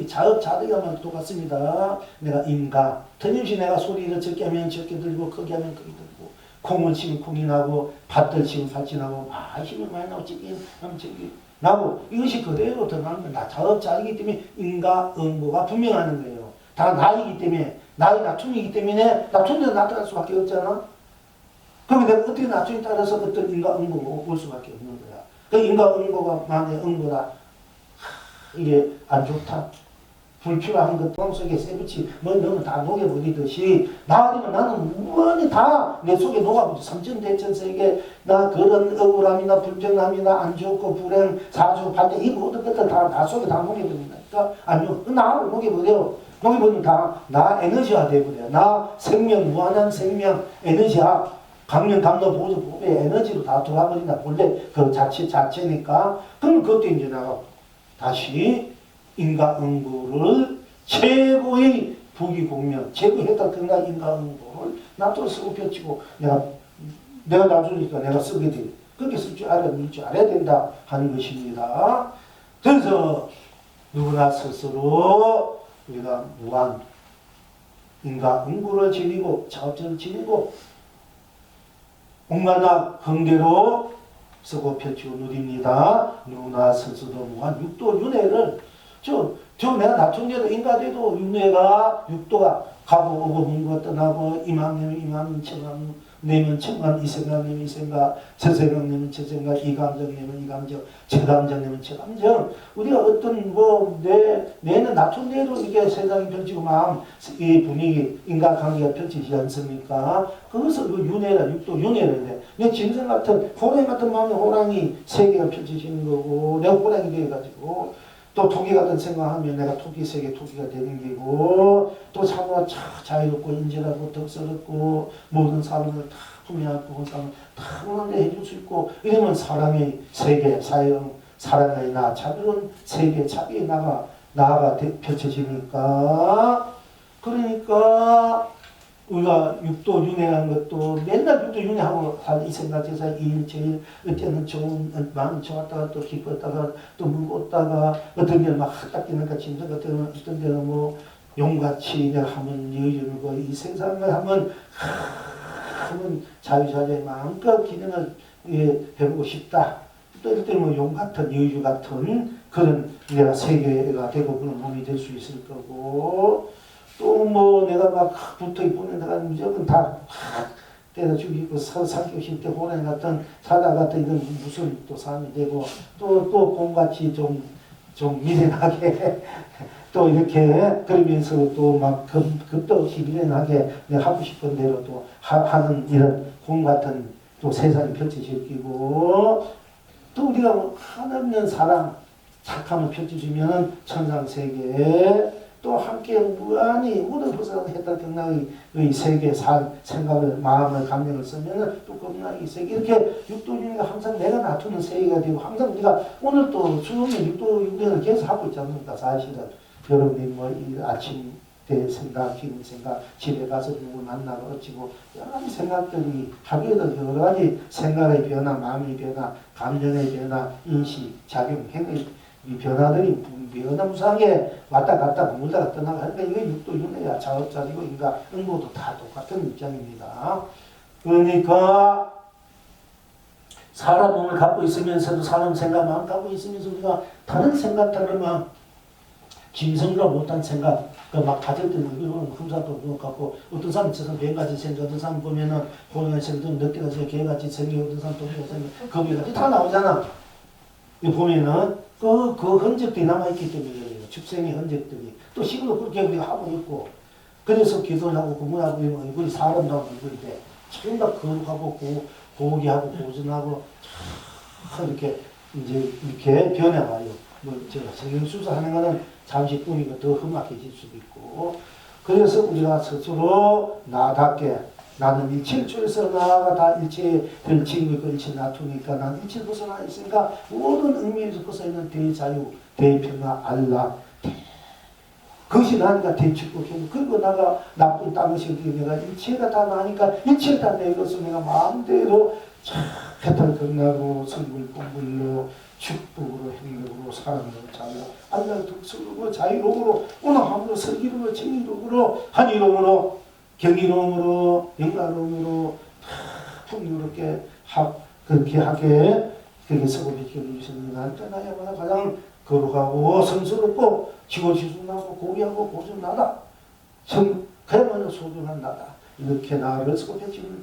자업자득이야말로 똑같습니다. 내가 인과 틀림없이 내가 소리를 적게 하면 적게 들고 크게 하면 크게 들고 콩을 치면 콩이 나고 밭을 치면 밭이 나고 힘이 많이 나고 찌긴 하면 찌긴 나고 이것이 그대로 드러나는 거야. 자업자득이기 때문에 인과응보가 분명하는 거예요. 다 나이기 때문에 나이 낮춤이기 때문에 낮춤대로 나타날 수밖에 없잖아. 그러면 내가 어떻게 낮춤에 따라서 어떤 인과응보가 올 수밖에 없는 거야. 그 인과응보가 만의 응보다 이게 안 좋다. 불필요한 것 마음속에 세부치 뭐 너무 다 녹여버리듯이 나 아니면 나는 무한히 다 내 속에 녹아버려. 삼천대천세계 나 그런 억울함이나 불평함이나 안 좋고 불행 사주 반대 이 모든 것들 다 속에 다 녹여버린다니까. 아니요 나를 녹여버려. 녹여버리면 다 나 에너지화 돼버려. 나 생명 무한한 생명 에너지화 강령 감도 보조 보배 에너지로 다 돌아버린다. 본래 그 자체니까. 그럼 그것도 이제 나가 다시 인과응보를 최고의 부귀공명, 최고의 혜택과 인과응보를 나도 쓰고 펼치고 내가 놔주니까 내가 쓰게 돼. 그렇게 쓸 줄 알아야 된다 하는 것입니다. 그래서 누구나 스스로 우리가 무한 인과응보를 지니고 차업전을 지니고 온갖 흥대로 쓰고 펼치고 누립니다. 누구나 스스로 무한 육도윤회를 저 내가 나중에도 인가돼도 육도가 가고 오고 문과 떠나고 이만내면 이만 천만 내면 천만 이 생각 내면 이 생각 저 생각 내면 저 생각 이 감정 내면 이 감정 저 감정 내면 저 감정 우리가 어떤 내는 나중에도 이게 세상이 펼치고 마음 이 분위기 인간관계가 펼치지 않습니까? 그것을 윤회라 육도 윤회를 해. 내 짐승 같은 호랑이 같은 마음에 호랑이 세계가 펼쳐지는 거고 내가 호랑이 돼가지고 또 토끼 같은 생각하면 내가 토끼 세계 토끼가 되는 게고 또 사고가 자유롭고 인질하고 덕스럽고 모든 사람을 다 품에안고 그 사람을 다 원하게 해줄 수 있고 이러면 사랑의 세계 사랑의 나 자비로운 세계 자비의 나가 펼쳐지니까 그러니까 우리가 육도윤회라는 것도 맨날 육도윤회하고 이 생각 저 생각 이일제일 어때는 마음이 좋았다가 또 기뻤다가 또 무겁다가 어떤 데는 막 헛닦이니까 짐승 같은 어떤 데는 뭐 용같이 내가 하면 여유를 거 이 세상을 하면 자유자재의 마음껏 기능을 배우고 싶다. 또 이럴 때는 뭐 용 같은 여유 같은 그런 내가 세계가 되고 그런 몸이 될 수 있을 거고 또 뭐 내가 막 붙어 있고는 내가 무조건 다 때려 죽이고 삼키고 싶대 호랑이 같은 사자 같은 이런 무슨 또 사람이 되고 또 곰같이 좀 미련하게 또 이렇게 그러면서 또 막 겁도 없이 미련하게 내가 하고 싶은 대로 또 하는 이런 곰 같은 또 세상이 펼쳐질 끼고 또 우리가 뭐 하나없는 사랑 착함을 펼쳐주면 천상세계에 또 함께 무한히 모든 것을 했던 경락의 세계 생각을 마음을 감정을 쓰면은 또 경락의 세계 이렇게 육도윤회가 항상 내가 놔두는 세계가 되고 항상 우리가 오늘 또 수요일 육도윤회를 계속 하고 있지 않습니까? 사실은 여러분이 뭐 이 아침 때 생각, 기분 생각, 집에 가서 누구 만나고 어찌고 여러 가지 생각들이 하루에도 여러 가지 생각의 변화, 마음의 변화, 감정의 변화, 인식, 작용, 행위 이 변화들이 변화무쌍하게 왔다 갔다 머물다가 떠나가 하니까 이게 육도윤회야 자업자리고 인가 응보도 다 똑같은 입장입니다. 그러니까 사람 몸을 갖고 있으면서도 사람 생각 마음 갖고 있으면서 우리가 다른 생각들을 막 짐승과 못한 생각 막 가질 때는 이런 흠사도 못 갖고 어떤 사람은 저 사람 뱀같이 생겨 어떤 사람 보면은 호랑이같이 생겨 늑대같이 개같이 생겨 어떤 사람 독이같이 생겨 거미같이 다 나오잖아. 보면은 그 흔적들이 남아있기 때문에 그래요. 축생의 흔적들이. 또 시골도 그렇게 우리가 하고 있고. 그래서 기도를 하고 공부하고 이런 얼굴이 사람도 하고 얼굴인데 전부 다 거룩하고 고귀하고 고전하고 이렇게 이제 이렇게 변해가요. 뭐 성형수술하는 거는 잠시 뿐이고 더 험악해질 수도 있고. 그래서 우리가 스스로 나답게 나는 일체에서 나가 다 일체를 지니고 있고 일체 놔두니까 나는 일체 벗어나 있으니까 모든 의미에서 벗어있는 대자유, 대평화, 안락 그것이 나니까 대축복이고 그리고 나가 나쁜 딴것이 내가 일체가 다 나니까 일체를 다 내 것을 내가 마음대로 해탈 끝나고 성불 공불로 축복으로 행복으로 사랑으로 자유 안락 덕성으로 자유로움으로 온화함으로 슬기로움으로 정의로움으로 한의로움으로 경이로움으로 영가로움으로 풍요롭게 그렇게 하게 그렇게 서고비키는 주시는 나한테 나야마다 가장 거룩하고 성스럽고 지고지순하고 고귀하고 고전나다 그야말로 소중한 나다 이렇게 나를 서고비키는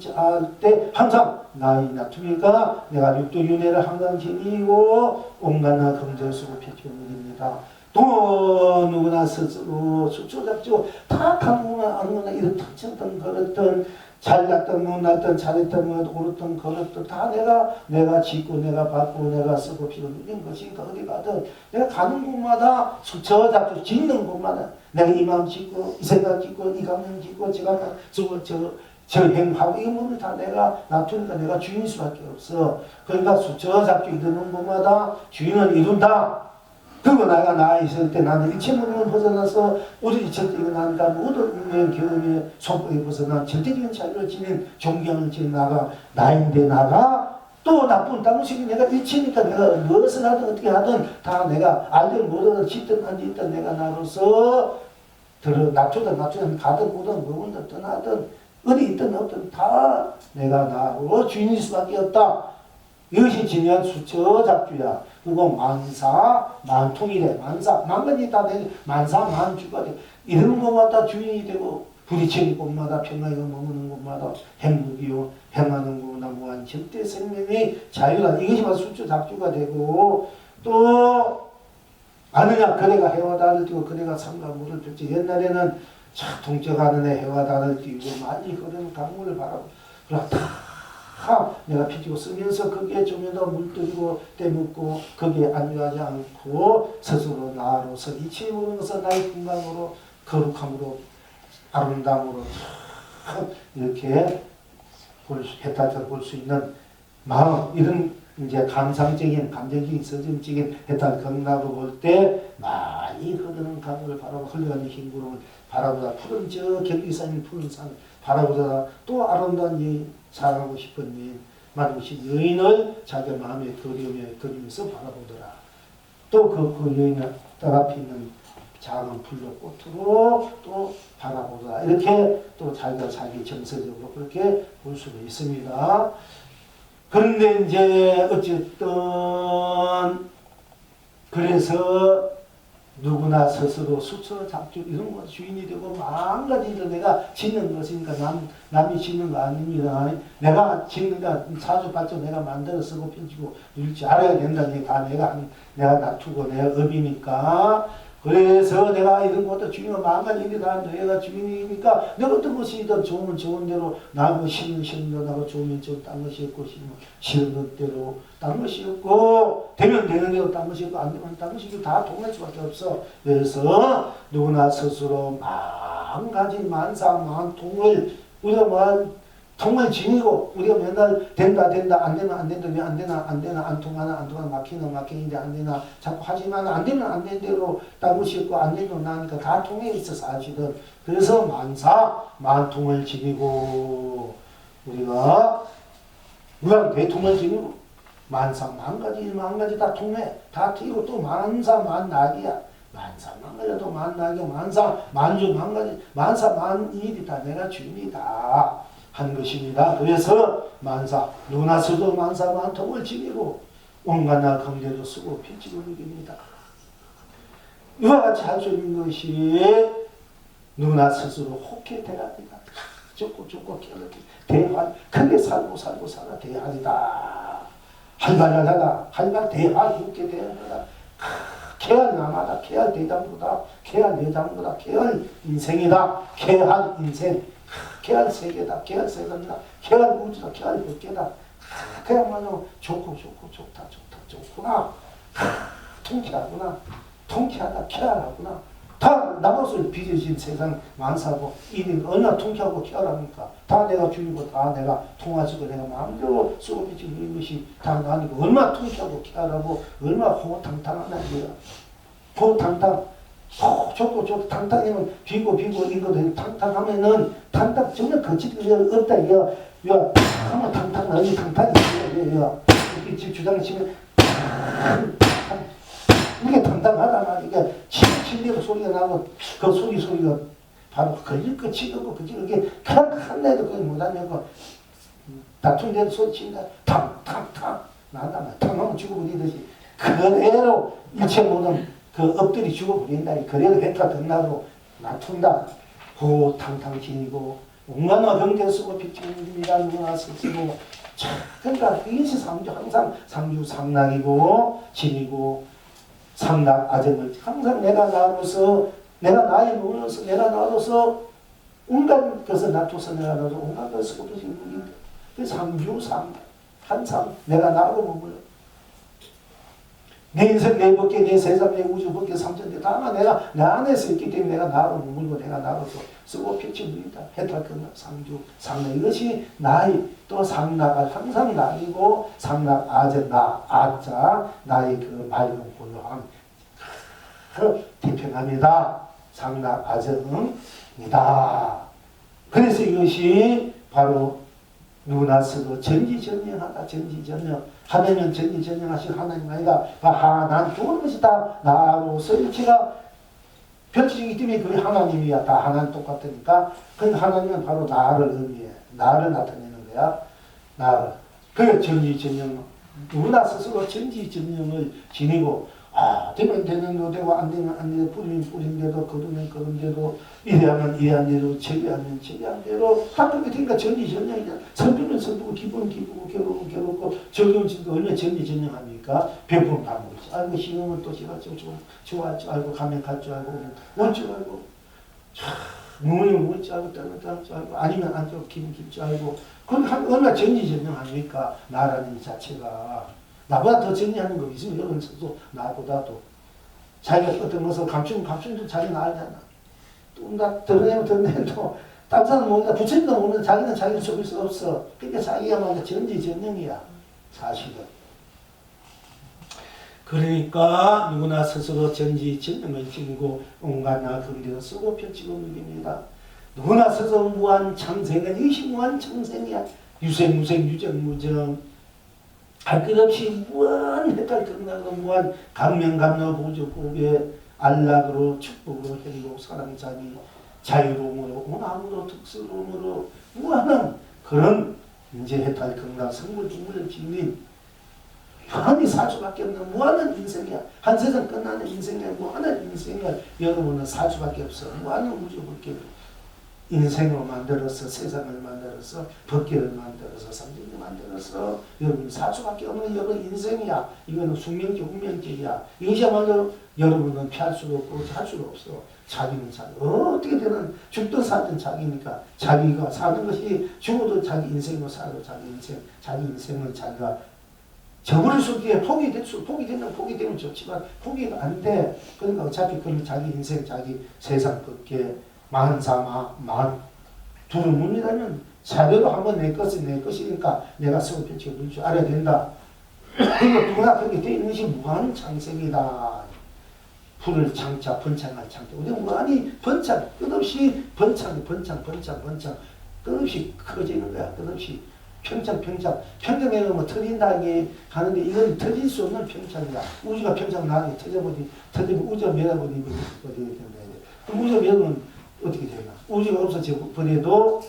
때 항상 나의 나투니까 내가 육도윤회를 항상 지니고 온갖 나 긍정을 서고비키는 일입니다. 또 누구나 스스로 수초작조 다 가능한 아무나 이런 특징든 그렇든 잘났든 못났든 잘했든 옳았든 그렇든 다 내가 짓고 내가 받고 내가 쓰고 피우는 것이니까 어디 가든 내가 가는 곳마다 수초작조 짓는 곳마다 내가 이 마음 짓고 이 생각 짓고 이 감정 짓고 저 감정 저 행하고 이 모든 다 내가 놔두니까 내가 주인일 수밖에 없어. 그러니까 수초작조 이루는 곳마다 주인을 이룬다. 그리고 내가 나 있을 때 나는 일체 모르는 벗어나서 우리 절대적인 나니까 모든 운명 경험의 속박에 벗어난 절대적인 자유를 지닌 존경을 지닌 나가 나인데 나가 또 나쁜 당신이 내가 일치니까 내가 무엇을 하든 어떻게 하든 다 내가 알든 모르든 짓든 앉아있든 내가 나로서 낮추든 가든 오든 뭐든 떠나든 어디 있든 없든 다 내가 나로 주인일 수밖에 없다. 이것이 진리한 수처 잡주야. 그리고 만사 만통이래. 만사 만가지 다 되니 만사 만주가 돼. 이런 곳마다 주인이 되고 부딪히는 곳마다 평화가 머무는 곳마다 행복이요 행하는 곳마다 무한 절대 생명의 자유라. 이것이 바로 수처 잡주가 되고 또 아느냐 그대가 해와 달을 띄고 그대가 삼가 물을 펼치. 옛날에는 차 동쪽하는 애 해와 달을 띄고 많이 흐르는 강물을 바라고 그렇다. 내가 피지고 쓰면서 거기에 좀에도 물들이고 때묻고 거기에 안주하지 않고 스스로 나로서 이치 모르는 것은 나의 건강으로 거룩함으로 아름다움으로 이렇게 해탈을 볼 수 있는 마음 이런 이제 감상적인 감정적인 서정적인 해탈 건강으로 볼 때 많이 흐르는 강물을 바라보고 흘러가는 흰 구름을 바라보다 푸른 저 경기산인 푸른 산을 바라보다 또 아름다운 여인 사랑하고 싶은 여인 만나고 싶은 여인을 자기 마음에 그리면서 바라보더라. 또 그 여인을 딸 앞에 있는 작은 풀로 꽃으로 또 바라보더라. 이렇게 또 자기가 자기 정서적으로 그렇게 볼 수가 있습니다. 그런데 이제 어쨌든 그래서 누구나 스스로 수처 잡주 이런 것 주인이 되고 마음가지 일을 내가 짓는 것이니까 남이 짓는 거 아닙니다. 내가 짓는 거 사주팔조 내가 만들어 쓰고 펼치고 일지 알아야 된다니까 내가 놔두고 내가 업이니까 그래서 내가 이런 것도 주인은 마음가지 일이 다 내가 주인이니까 내가 어떤 것이든 좋으면 좋은 대로 나고 싫으면 싫은 대로 나고 좋으면 좋은 딴 것이 없고 싫은 대로 딴 것이 없고 되면 되는 대로 딴 것이 없고 안 되면 딴 것이 없고 다 통할 수밖에 없어. 그래서 누구나 스스로 마음가지 만사 만통을 우리가 통을 지니고 우리가 맨날 된다 안 되면 안 된다 왜 안 되나 안 통하나 막히는데 안 되나 자꾸 하지만 안 되면 안 되는 대로 딴 것이 없고 안 되면 나니까 다 통해 있어 사실은. 그래서 만사 만통을 지니고 우리가 대통을 지니고 만사 만가지 다 통해 다 튀고 또 만사 만낙이야. 만사 만가지도 만낙이야. 만사 만주 만가지 만사 만일이 다 내가 주인이다 한 것입니다. 그래서 누구나 스스로 만사 만통을 지니고 온갖 날 가운데도 쓰고 펼치고 누깁니다. 이와 같이 할 수 있는 것이 누구나 스스로 혹해 대하리다. 좋고 대할 크게 살고 살아 대하리다. 할말하다가 할말 대할 웃게 대하리다. 개할 남하다. 개할 대장보다 개할 내장보다 개할 인생이다. 개할 인생 개할 세계다. 개할 세상이다. 개할 우주다. 개할 법계다. 그야말로 좋구나. 통쾌하다. 쾌활하구나. 다 나로서 빚어진 세상 만사고 일이 얼마나 통쾌하고 쾌활합니까? 다 내가 주이고 다 내가 통하시고 내가 마음대로 쓰고 빚은 이런 것이 다 나니까 얼마나 통쾌하고 쾌활하고 얼마나 호탕탕하나 이거야. 호탕탕 좋고 탕탕이면 비고 이거 탕탕하면은 탕탕 전혀 거칠게 없다 이거 한번 탕탕 어디 탕탕이 이거 이렇게 주장을 치면 이게 탕탕하다 말이야. 침대로 소리가 나고 그 소리가 바로 걸릴 거 치고 그게 한 대도 그걸 못하냐고 다툼대도 소리 친다 탕탕탕 나다 말 탕하면 죽어버리듯이 그대로 일체 모든 그 엎드리 죽어버린다. 그래도 배타 덧나고 놔둔다. 탕탕 지니고 온갖 병대 쓰고 피치입니다. 누구나 쓰고 그러니까 인시상주 항상 상주 상락이고 지니고 상락 아정을 항상 내가 나로서 내가 나의 몸으로서 내가 나로서 온갖 것을 놔둬서 내가 나로서 온갖 것을 쓰고 그 상주 한상 내가 나로 몸을 내 인생 내 법계 내 세상 내 우주 법계 삼천대 다 내가 내 안에서 있기 때문에 내가 나로 머물고 내가 나로서 쓰고 펼쳐버린다. 해탈건강 상주 상락 이것이 나의 또 상락은 항상 낙이고 상락 아자 나 아자 나의 그 맑은 고요함 태평합니다. 상락 과정이다. 그래서 이것이 바로 누구나 서로 전지전능하다. 전지전능. 하나님은 전지전능하신 하나님 아니다. 난 좋은 것이 다 나로서 일체가 펼쳐지기 때문에 그게 하나님이야. 다 하나님 똑같으니까. 그 하나님은 바로 나를 의미해. 나를 나타내는 거야. 나를. 그게 전지전능. 누구나 스스로 전지전능을 지니고 되면 되는 대로 되고 안 되면 안 되고 뿌리면 뿌린 대로 거두면 거둔 대로 이래하면 이래한 대로 제외하면 제외한 대로 다 그렇게 되니까 전지전능이잖아. 선두면 선두고 기쁨은 기쁘고 괴로우면 괴롭고 즐거운 즐거워 얼마나 전지전능합니까? 배부른 다 먹지. 아이고 싫으면 또 좋아할 줄 알고 가면 갈 줄 알고 올 줄 알고 무문이면 올 줄 알고 떠날 줄 알고 아니면 안 좋고 기분 기쁠 줄 알고 그건 얼마나 전지전능합니까? 나라는 이 자체가 나보다 더 정리하는 거 있으면 여러분도 나보다도 자기가 어떤 것을 감추면 자기는 알잖아. 또 나 드러내도 다른 사람 모르다 부처님도 모르는데 자기는 자기를 속일 수 없어. 그러니까 자기야말로 전지전능이야. 사실은. 그러니까 누구나 스스로 전지전능을 지니고 온갖 나 금대로 쓰고 펼치고 누립니다. 누구나 스스로 무한 창생은 이것이 무한 창생이야. 유생무생 유정무정 할 것 없이 무한 해탈 극락으로 무한 강명감로 보조보배 안락으로 축복으로 행복 사랑자비 자유로움으로 원함으로 특수로움으로 무한한 그런 이제 해탈 극락 성불 중물을 지닌 무한히 살 수밖에 없는 무한한 인생이야. 한 세상 끝나는 인생이야. 무한한 인생이야. 여러분은 살 수밖에 없어. 무한한 우주 법계를 인생으로 만들어서 세상을 만들어서 법계를 만들어서 삼진을 만들어서 여러분 살 수밖에 없는 여러분 인생이야. 이거는 숙명적 운명적이야. 이것이야말로 여러분은 피할 수가 없고 할 수가 없어. 자기는 자기 어떻게 되는 죽든 살든 자기니까 자기가 사는 것이 죽어도 자기 인생으로 살고 자기 인생을 자기가 저버릴 수 없기에 포기 되면 좋지만 포기가 안 돼. 그러니까 어차피 그건 자기 인생 자기 세상 법계 만사만 두루문이라면 자료로 한번 내 것이니까 내가 쓰고 펼치고 누릴 줄 알아야 된다. 그리고 누구나 그렇게 되어 있는 것이 무한 창생이다. 불을 창자 번창할 창자. 우리가 무한히 번창 끝없이 번창 끝없이 커지는 거야. 끝없이 평창에 뭐 터진다니 하는데 이건 터질 수 없는 평창이다. 우주가 평창 나게 터지면 우주가 멸하버리면 어떻게 된다. 그럼 우주가 멸하면 어떻게 되나? 우주가 없어져 버려도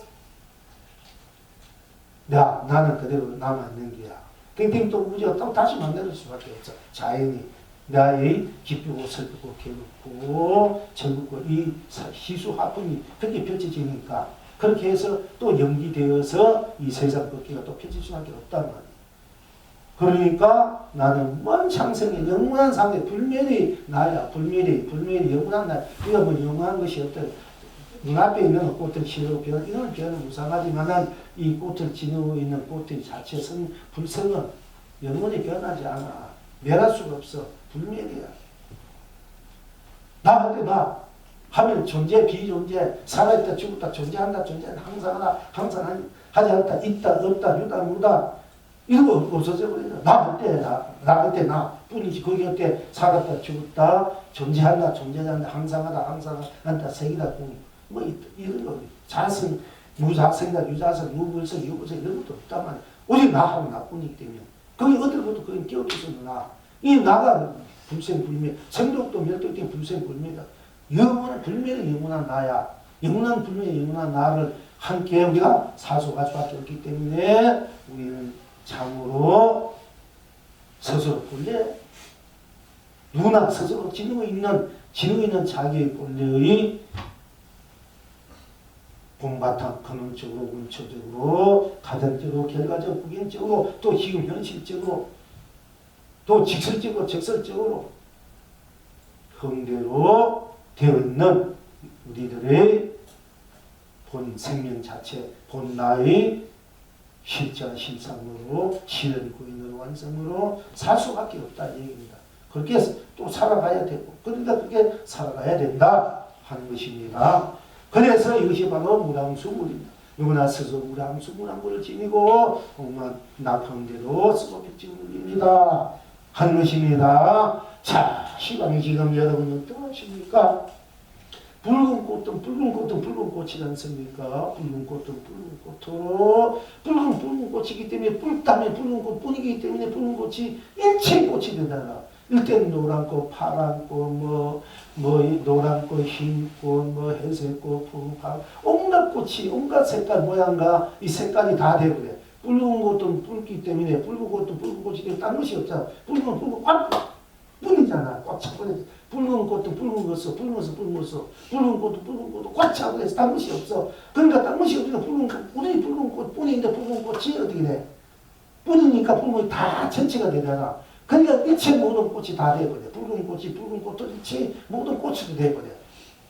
나는 그대로 남아있는 거야. 그렇기 또 우주가 또 다시 만들 수밖에 없어. 자연이 나의 기쁘고 슬프고 괴롭고 즐겁고 이 희수화풍이 그렇게 펼쳐지니까 그렇게 해서 또 연기되어서 이 세상 법계가 또 펼칠 수밖에 없단 말이야. 그러니까 나는 먼 창생의 영원한 상대 불멸이 나야. 불멸이 영원한 나. 이거 뭐 영원한 것이 없다. 눈앞에 있는 꽃을 지르고 변, 이거는 변은 무상하지만은 이 꽃을 지니고 있는 꽃의 자체 불성은 영원히 변하지 않아. 멸할 수가 없어. 불멸이야. 나 할 때 나 하면 존재, 비존재, 살아있다, 죽었다, 존재한다, 항상 하지 않다, 있다, 없다, 유다, 무다. 이런 거 없어져 버리죠. 나 할 때 나 뿐이지. 거기 할 때 살았다, 죽었다, 존재한다, 항상하다, 색이다, 공. 뭐 이런 거 자성, 무자성이다, 유자성, 무불성, 유불성 이런 것도 없다만 오직 나하고 나뿐이기 때문에 거기 어떨 것도 거기 끼어있어도 나. 이 나가 불생불멸, 생독도 멸도 때문에 불생불멸이다. 영원한 불멸이 영원한 나야. 영원한 불멸이 영원한 나를 함께 우리가 사수할 수밖에 없기 때문에 우리는 참으로 스스로 본래 누구나 스스로 지니고 있는 자기의 본래의 본바탕, 근원적으로, 원초적으로, 가정적으로, 결과적으로, 구경적으로, 또 지금 현실적으로, 또 직설적으로, 적설적으로 흥대로 되어 있는 우리들의 본 생명 자체, 본 나의 실전 실상으로, 실현 구인으로 완성으로 살 수밖에 없다 이 얘기입니다. 그렇게 또 살아가야 되고, 그러니까 그렇게 살아가야 된다 하는 것입니다. 그래서 이것이 바로 무량수물입니다. 누구나 스스로 무량수물을 지니고 오만 낙황대로 스스로 펼치는 일입니다. 하는 것입니다. 자, 시간이 지금 여러분 어떠하십니까? 붉은 꽃은 붉은 꽃은 붉은 꽃이지 않습니까? 붉은 꽃은 붉은 꽃으로 붉은 꽃이기 때문에 붉다면 붉은 꽃뿐이기 때문에 붉은 꽃이 일체의 꽃이 되잖아. 일단 노란 꽃, 파란 꽃, 노란 꽃, 흰 꽃, 회색 꽃, 푸른 꽃, 온갖 꽃이 온갖 색깔 모양과 이 색깔이 다 되버려. 붉은 꽃은 붉기 때문에 붉은 꽃도 붉은 꽃이 되고 딴 것이 없잖아. 붉은 꽃 뿐이잖아. 꽉 차버려. 붉은 꽃도 붉은 것도 붉은 것도 붉은 것도 붉은 꽃도 붉은 꽃도 꽉 차버려서 딴 것이 없어. 그러니까 딴 것이 없으니까 우리 붉은 꽃 뿐인데 붉은 꽃이 어떻게 돼? 뿐이니까 붉은 꽃이 다 전체가 되잖아. 그러니까 일체 모든 꽃이 다 돼버려. 붉은 꽃이 붉은 꽃도 일체 모든 꽃이 돼버려.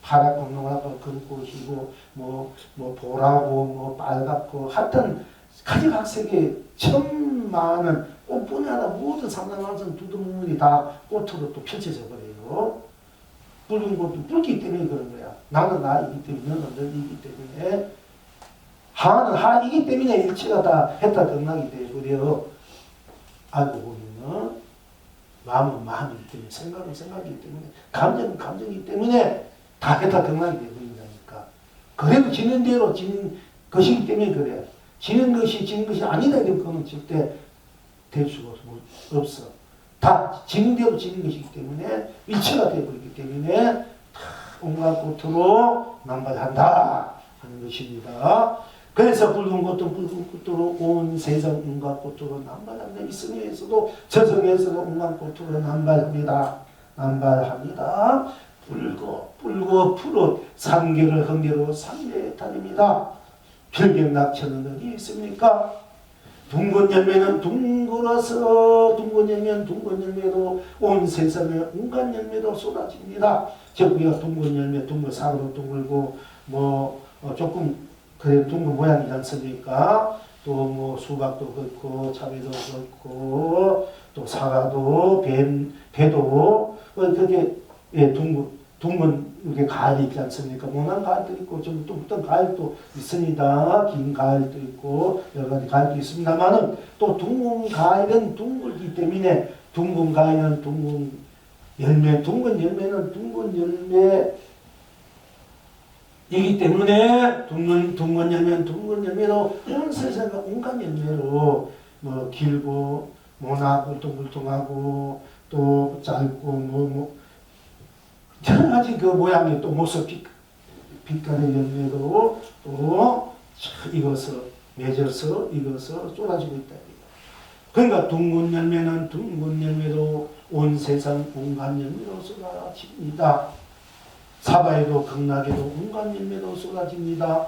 파랗고 노랗고 금꽃이고 보라고 빨갛고 하여튼 가지각색의 참 많은 꽃뿐이 아니라 모든 상상하는 두두물이 다 꽃으로 또 펼쳐져 버려요. 붉은 꽃도 붉기 때문에 그런 거야. 나는 나이기 때문에 너는 너이기 때문에 하는 하이기 때문에 일체가 다 했다 등락이 되어버려. 알고 보면은 마음은 마음이기 때문에 생각은 생각이기 때문에 감정은 감정이기 때문에 다 했다 등락이 되어버린다니까. 그래도 지는 대로 지는 것이기 때문에 그래. 지는 것이 아니다 이러면 그거는 절대 될 수가 없어. 다 지는 대로 지는 것이기 때문에 일체가 되어버리기 때문에 온갖 꽃으로 남발한다 하는 것입니다. 그래서 붉은 꽃도 붉은 꽃으로 온 세상 온갖 꽃으로 남발한다. 이 성경에서도 저성에서도 온갖 꽃으로 남발합니다. 붉고 푸릇 삼계를 흥계로 삼계탄입니다. 필경낙천은 어디 있습니까? 둥근 열매는 둥글어서 둥근 열매도 온 세상에 온갖 열매도 쏟아집니다. 저기가 둥근 열매, 둥근 사과도 둥글고 조금 그래 둥근 모양이지 않습니까? 또 수박도 그렇고 참외도 그렇고 또 사과도 배도 그렇게 둥근 이렇게 가을이 있지 않습니까? 모난 가을도 있고 좀 뚱뚱한 가을도 있습니다. 긴 가을도 있고 여러 가지 가을도 있습니다만은 또 둥근 가을은 둥글기 때문에 둥근 가을은 둥근 열매는 둥근 열매이기 때문에 둥근 열매로 온 세상에 온갖 열매로 길고 모나고 울퉁불퉁하고 또 짧고 여러 가지 그 모양의 또 모습 빛깔의 열매로 또 익어서 맺어서 쏟아지고 있다. 그러니까 둥근 열매도 온 세상 온갖 열매로 쏟아집니다. 사바에도 극락에도 온갖 열매로 쏟아집니다.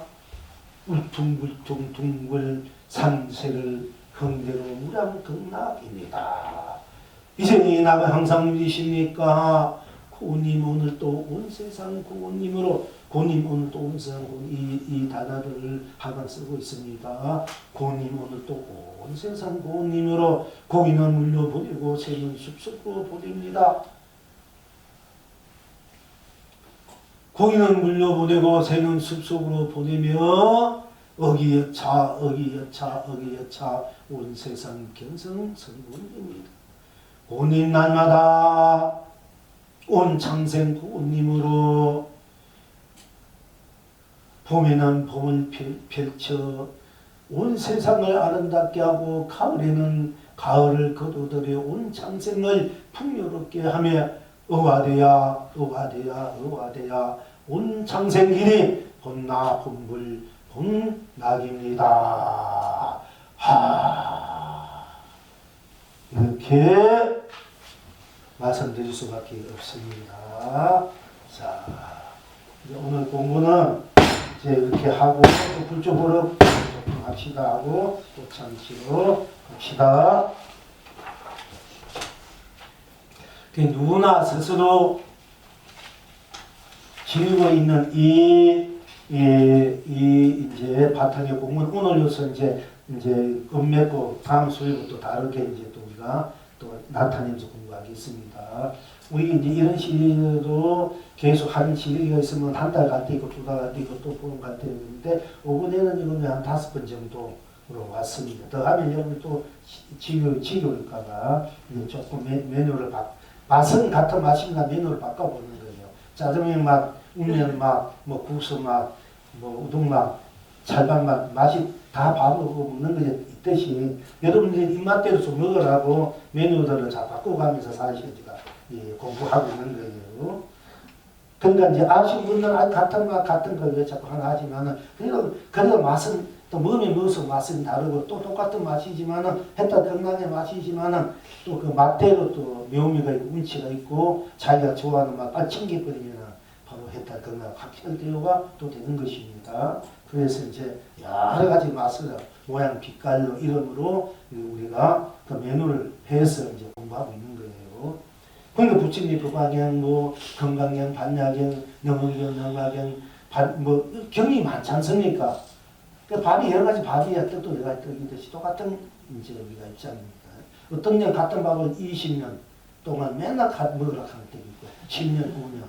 울퉁불퉁 둥글 산세를 흥대로 무량극락입니다. 이제 나가 항상 믿으십니까? 고님 오늘 또 온 세상 고님으로 고님 오늘 또 온 세상 이 단어를 항상 쓰고 있습니다. 고님 오늘 또 온 세상 고님으로 고기는 물려보내고 새는 숲속으로 보냅니다. 고기는 물려보내고 새는 숲속으로 보내며 어기여차 온 세상 견성성군입니다. 고님 날마다 온 창생 고님으로 봄에는 봄을 펼쳐 온 세상을 아름답게 하고 가을에는 가을을 거두들여 온 창생을 풍요롭게 하며 의화되야 온 창생길이 봄나 봄불 봄낙입니다. 이렇게 말씀드릴 수밖에 없습니다. 자, 오늘 공부는 이제 이렇게 하고 또 불조보러 합시다 하고 또 잠시로 합시다. 누구나 스스로 지니고 있는 이 이제 바탕의 공은 오늘로서 이제 음맺고 다음 수요일부터 다르게 이제 또 우리가 또 나타내면서 공부하겠습니다. 우리 이제 이런 시리즈로 계속 하는 시리즈가 있으면 한 달 갈 때 있고 두 달 갈 때 있고 또 보름 갈 때 있는데 이번에는 이거는 한 5번 정도로 왔습니다. 더 하면 여러분 또 지겨울까봐 조금 매뉴얼을 맛은 같은 맛입니다. 메뉴를 바꿔보는 거예요. 짜장면 맛, 우면 맛, 뭐 국수 맛, 뭐 우동 맛, 찰밥 맛, 맛이 다 바로 먹는 게 있듯이 여러분들이 입맛대로 좀 먹으라고 메뉴들을 잘 바꿔가면서 사실지가 공부하고 있는 거예요. 그러니까 이제 아시는 분들은 같은 맛 같은 걸 자꾸 하나 하지만은 그래도 맛은 또 먹으면 먹을수록 맛은 다르고 또 똑같은 맛이지만은 했다 건강의 맛이지만은 또 그 맛대로 또 묘미가 있고 운치가 있고 자기가 좋아하는 맛 빨리 챙겨버리면은 바로 했다 건강 확실대우가 또 되는 것입니다. 그래서 이제 여러 가지 맛을 모양, 빛깔로 이름으로 우리가 그 메뉴를 해서 이제 공부하고 있는 거예요. 그러니까 부처님 법화경, 뭐 건강경, 반야경, 영어경, 영화경, 뭐 경이 많지 않습니까? 그 밥이 여러 가지 밥이야 뜻도 여러 가지 뜻이듯이 똑같은 이제 우리가 있지 않습니까? 어떤 년 같은 밥을 20년 동안 맨날 먹으라 하는 때도 있고 10년, 5년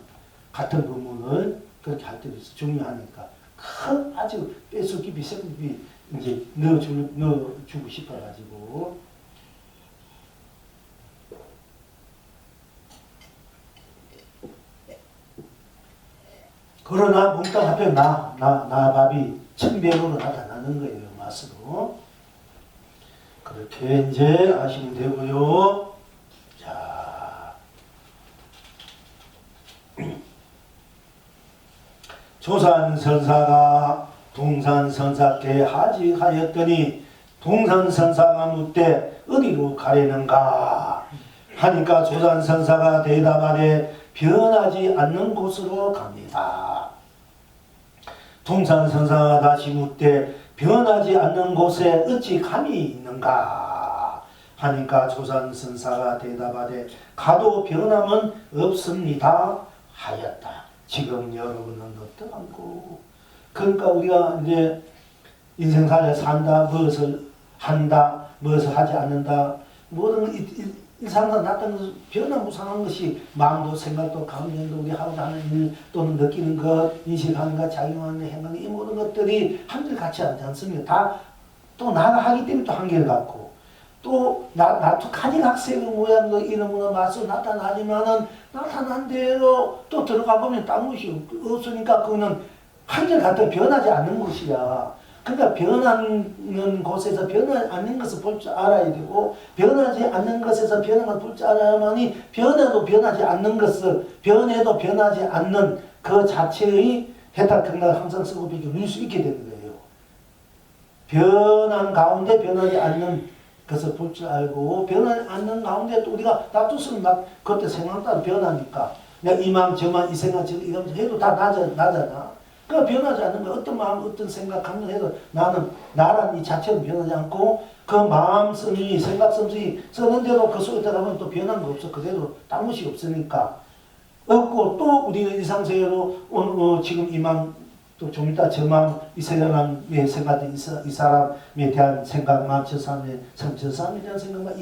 같은 부문을 그렇게 할 때도 있어. 중요하니까 큰 아주 뼈속 깊이 색 깊이 이제 넣어주고 싶어가지고. 그러나 몽땅 합해 나 밥이 1000배으로 나타나는 거예요. 맛으로. 그렇게 이제 아시면 되고요. 자, 조산선사가 동산선사께 하직하였더니 동산선사가 묻되 어디로 가려는가 하니까 조산선사가 대답하되 변하지 않는 곳으로 갑니다. 동산선사가 다시 묻되 변하지 않는 곳에 어찌 감이 있는가 하니까 조산선사가 대답하되 가도 변함은 없습니다 하였다. 지금 여러분은 어떠한고? 그러니까 우리가 이제 인생살에 산다, 무엇을 한다, 무엇을 하지 않는다, 모든 일상사 나타나는 것은 변화무쌍한 것이 마음도 생각도 감정도 우리 하고자 하는 일 또는 느끼는 것, 인식하는 것, 작용하는 행하는 이 모든 것들이 한결같지 않지 않습니까? 다 또 나가 하기 때문에 또 한결 같고 또 나도 가지각색의 모양도 이름으로 맛으로 나타나지만은 나타난 대로 또 들어가 보면 딴 것이 없으니까 그거는 한결같아 변하지 않는 것이야. 그러니까 변하는 곳에서 변하지 않는 것을 볼 줄 알아야 되고 변하지 않는 것에서 변한 걸 볼 줄 알아야만이 변해도 변하지 않는 것을 변해도 변하지 않는 그 자체의 해탈평락을 항상 쓰고 비교할 수 있게 되는 거예요. 변한 가운데 변하지 않는 것을 볼 줄 알고 변하지 않는 가운데 또 우리가 놔두으면 막 그때 생각 따라 변하니까 내가 이 마음 저 마음 이 생각 저 이거 해도 다 나잖아. 그 변하지 않는 거 어떤 마음 어떤 생각 감정 해도 나는 나란 이 자체는 변하지 않고 그 마음 씀이 생각 씀이 쓰는 대로 그 속에 들어가면 또 변한 거 없어. 그대로 딴 것이 없으니까 없고 또 우리는 일상생활로 지금 이 마음 또 좀 이따 저 마음 이 사람의 생각들 이 사람에 대한 생각만 저 사람에 대한 생각만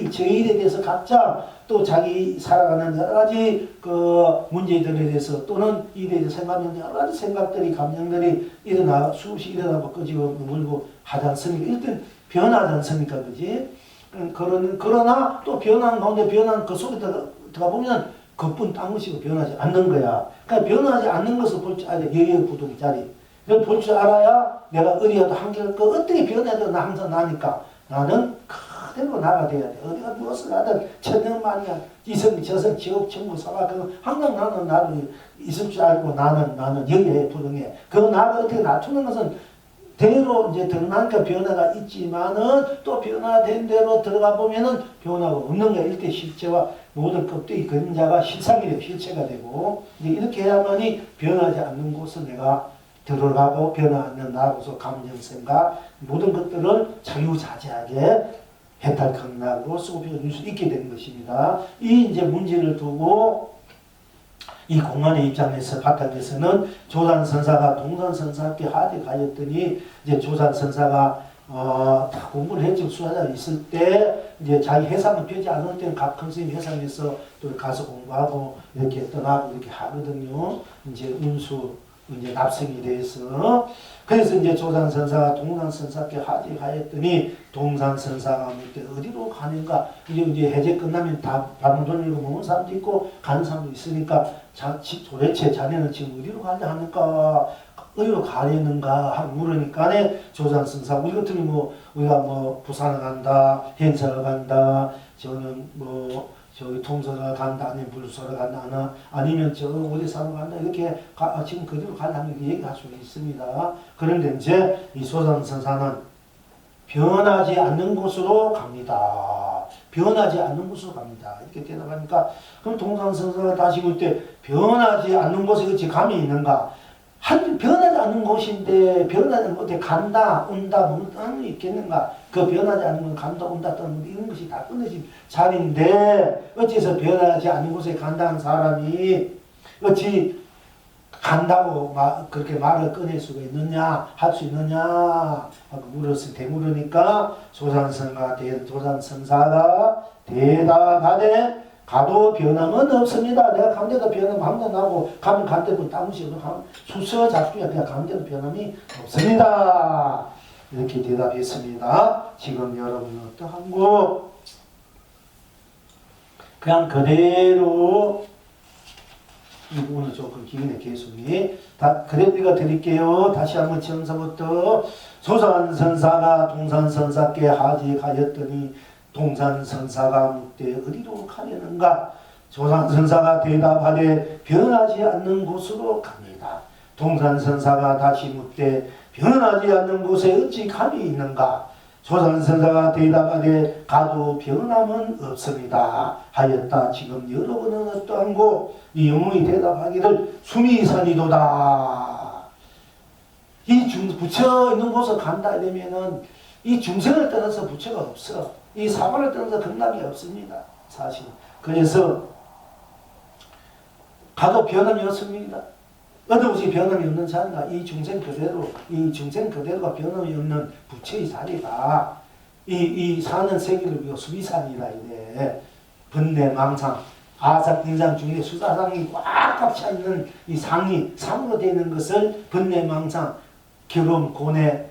저 일에 대해서 각자 또 자기 살아가는 여러 가지 그 문제들에 대해서 또는 일에 대해서 생각하는 여러 가지 생각들이 감정들이 수없이 일어나고 끄지고 물고 하지 않습니까? 일단 변하지 않습니까? 그지? 그러나 또 변한 가운데 변한 그 속에 들어가 보면 그뿐 딴 것이고 변하지 않는 거야. 그러니까 변하지 않는 것을 볼 줄 알아야 여기구동자리. 이걸 볼 줄 알아야 내가 어디라도 한결 어떻게 변해도 나 항상 나니까 나는 그대로 나가 돼야 돼. 어디가 무엇을 하든 천년만이야. 이성 저성 지옥 천국 사바 항상 나는 나를 있을 줄 알고 나는 여기에 부등해. 그 나를 어떻게 낮추는 것은 대로 이제 드러나니까 변화가 있지만은 또 변화된 대로 들어가 보면은 변화가 없는 거야. 일대 실체와 모든 껍데기 그림자가 실상이 되고 실체가 되고 이제 이렇게 해야만이 변하지 않는 곳을 내가 들어가고 변화하는 나로서 감정 생각 모든 것들을 자유자재하게 해탈강락으로 쓰고 배워줄 수 있게 되는 것입니다. 이 이제 문제를 두고 이 공안의 입장에서 바탕에서는 조산선사가 동산선사께 하직하였더니 이제 조산선사가 다 공부를 했죠. 수하자가 있을 때 이제 자기 해상을 펴지 않을 때는 각 큰 스님 해상에서 또 가서 공부하고 이렇게 떠나고 이렇게 하거든요. 이제 운수 이제 납성이 돼서 그래서 이제 조산선사가 동산선사께 하직하였더니 동산선사가 묻되 어디로 가는가 이제 해제 끝나면 다 바람 돌리고 먹는 사람도 있고 가는 사람도 있으니까 도대체 자네는 지금 어디로 가려 하는가 어디로 가려는가 하고 물으니까 조산선사 우리 같으면 뭐 우리가 뭐 부산을 간다 현사를 간다 저는 뭐 저기 통서를 간다 아니면 불소를 간다 아니면 저 어디 사러 간다 이렇게 지금 그대로 간다는 얘기할 수 있습니다. 그런데 이제 이 조산선사는 변하지 않는 곳으로 갑니다. 변하지 않는 곳으로 갑니다. 이렇게 대답하니까 그럼 동산선사가 다시 볼 때 변하지 않는 곳에 어찌 감이 있는가? 변하지 않는 곳인데 변하지 못해 간다 온다 뭐는 있겠는가? 그 변하지 않는 건 간다 온다 떠는 이런 것이 다 끊어진 자리인데 어째서 변하지 않는 곳에 간다는 사람이 어찌 간다고 그렇게 말을 꺼낼 수가 있느냐 할 수 있느냐 하고 되물으니까 조산선사가 대답하되 가도 변함은 없습니다. 내가 감대도 변함 함도 나고 가면 간대도 땀없이 수서 작중에 그냥 감대도 변함이 없습니다. 이렇게 대답했습니다. 지금 여러분은 어떠한고? 그냥 그대로 이 부분은 조금 기근의 개수니 그대로 읽어드릴게요. 다시 한번 처음서부터 조산선사가 동산선사께 하직하였더니 동산선사가 묻되 어디로 가려는가? 조산선사가 대답하되 변하지 않는 곳으로 갑니다. 동산선사가 다시 묻되 변하지 않는 곳에 어찌 감이 있는가? 조산선사가 대답하되 가도 변함은 없습니다 하였다. 지금 여러분은 어떠한고? 이 영웅이 대답하기를 수미선이도다. 이 부처 있는 곳을 간다 이러면은 이 중생을 떠나서 부처가 없어. 이 사과를 떠나서 극락이 없습니다. 사실. 그래서 가도 변함이 없습니다. 어느 곳이 변함이 없는 자인가? 이 중생 그대로가 변함이 없는 부처의 자리가 이 사는 세계를 비워 수비산이라 이래. 번뇌, 망상, 아삭, 인상 중에 수사상이 꽉꽉 차 있는 이 상이 상으로 되는 것을 번뇌, 망상, 결혼, 고뇌,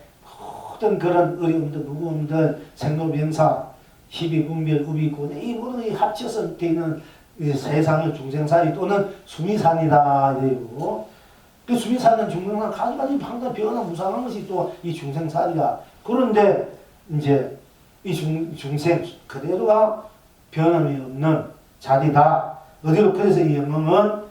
모든 그런 어려움들, 무거움들, 생로병사, 희비분별, 우비고뇌 이 모든 게 합쳐서 되는 세상의 중생살이 또는 수미산이다 이래요. 그 수미산은 중생산 가지가지 항상 변화 무상한 것이 또 이 중생살이야. 그런데 이제 이 중생 그대로가 변함이 없는 자리다. 어디로? 그래서 이 영웅은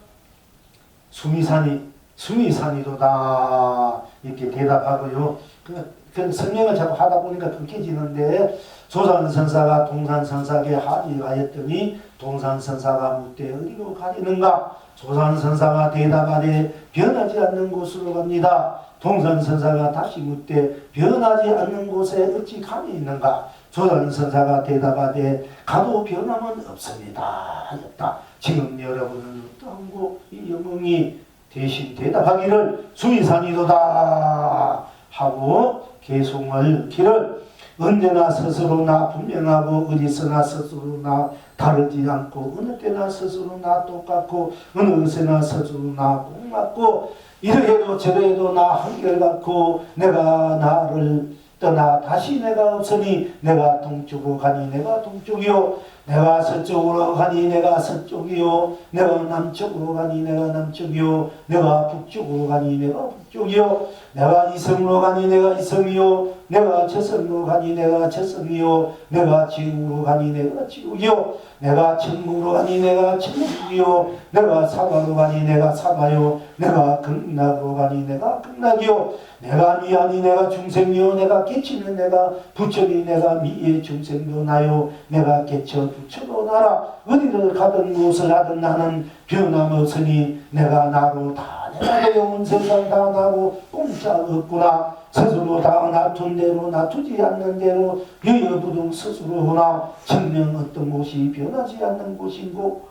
수미산이도다 이렇게 대답하고요. 그 설명을 자꾸 하다 보니까 끊겨지는데 조산선사가 동산선사에게 하직하였더니 동산선사가 묻되 어디로 가리는가? 조산선사가 대답하되 변하지 않는 곳으로 갑니다. 동산선사가 다시 묻되 변하지 않는 곳에 어찌 감이 있는가? 조산선사가 대답하되 가도 변함은 없습니다 하였다. 지금 여러분은 어떠한고? 이 영웅이 대신 대답하기를 수미산이도다 하고 개송을 기를 언제나 스스로 나 분명하고 어디서나 스스로 나 다르지 않고 어느 때나 스스로 나 똑같고 어느 것에나 스스로 나 공맞고 이러해도 저러해도 나 한결같고 내가 나를 떠나 다시 내가 없으니 내가 동쪽으로 가니 내가 동쪽이요 내가 서쪽으로 가니 내가 서쪽이요 내가 남쪽으로 가니 내가 남쪽이요 내가 북쪽으로 가니 내가 북쪽이요 내가 이성으로 가니 내가 이성이요 내가 저성으로 가니 내가 저성이요 내가 지옥으로 가니 내가 지옥이요 내가 천국으로 가니 내가 천국이요 내가 사과로 가니 내가 사과요 내가 극락으로 가니 내가 극락이요 내가 미아니 내가 중생이요 내가 깨치는 내가 부처니 내가 미의 중생도 나요 내가 깨쳐 부처도 나라 어디를 가든 무엇을 하든 나는 변함없으니 내가 나로 다 내가 배운 세상 다 나고 공짜 없구나 스스로 다 놔둔 대로 놔두지 않는 대로 여여부동 스스로나 청명 어떤 곳이 변하지 않는 곳인고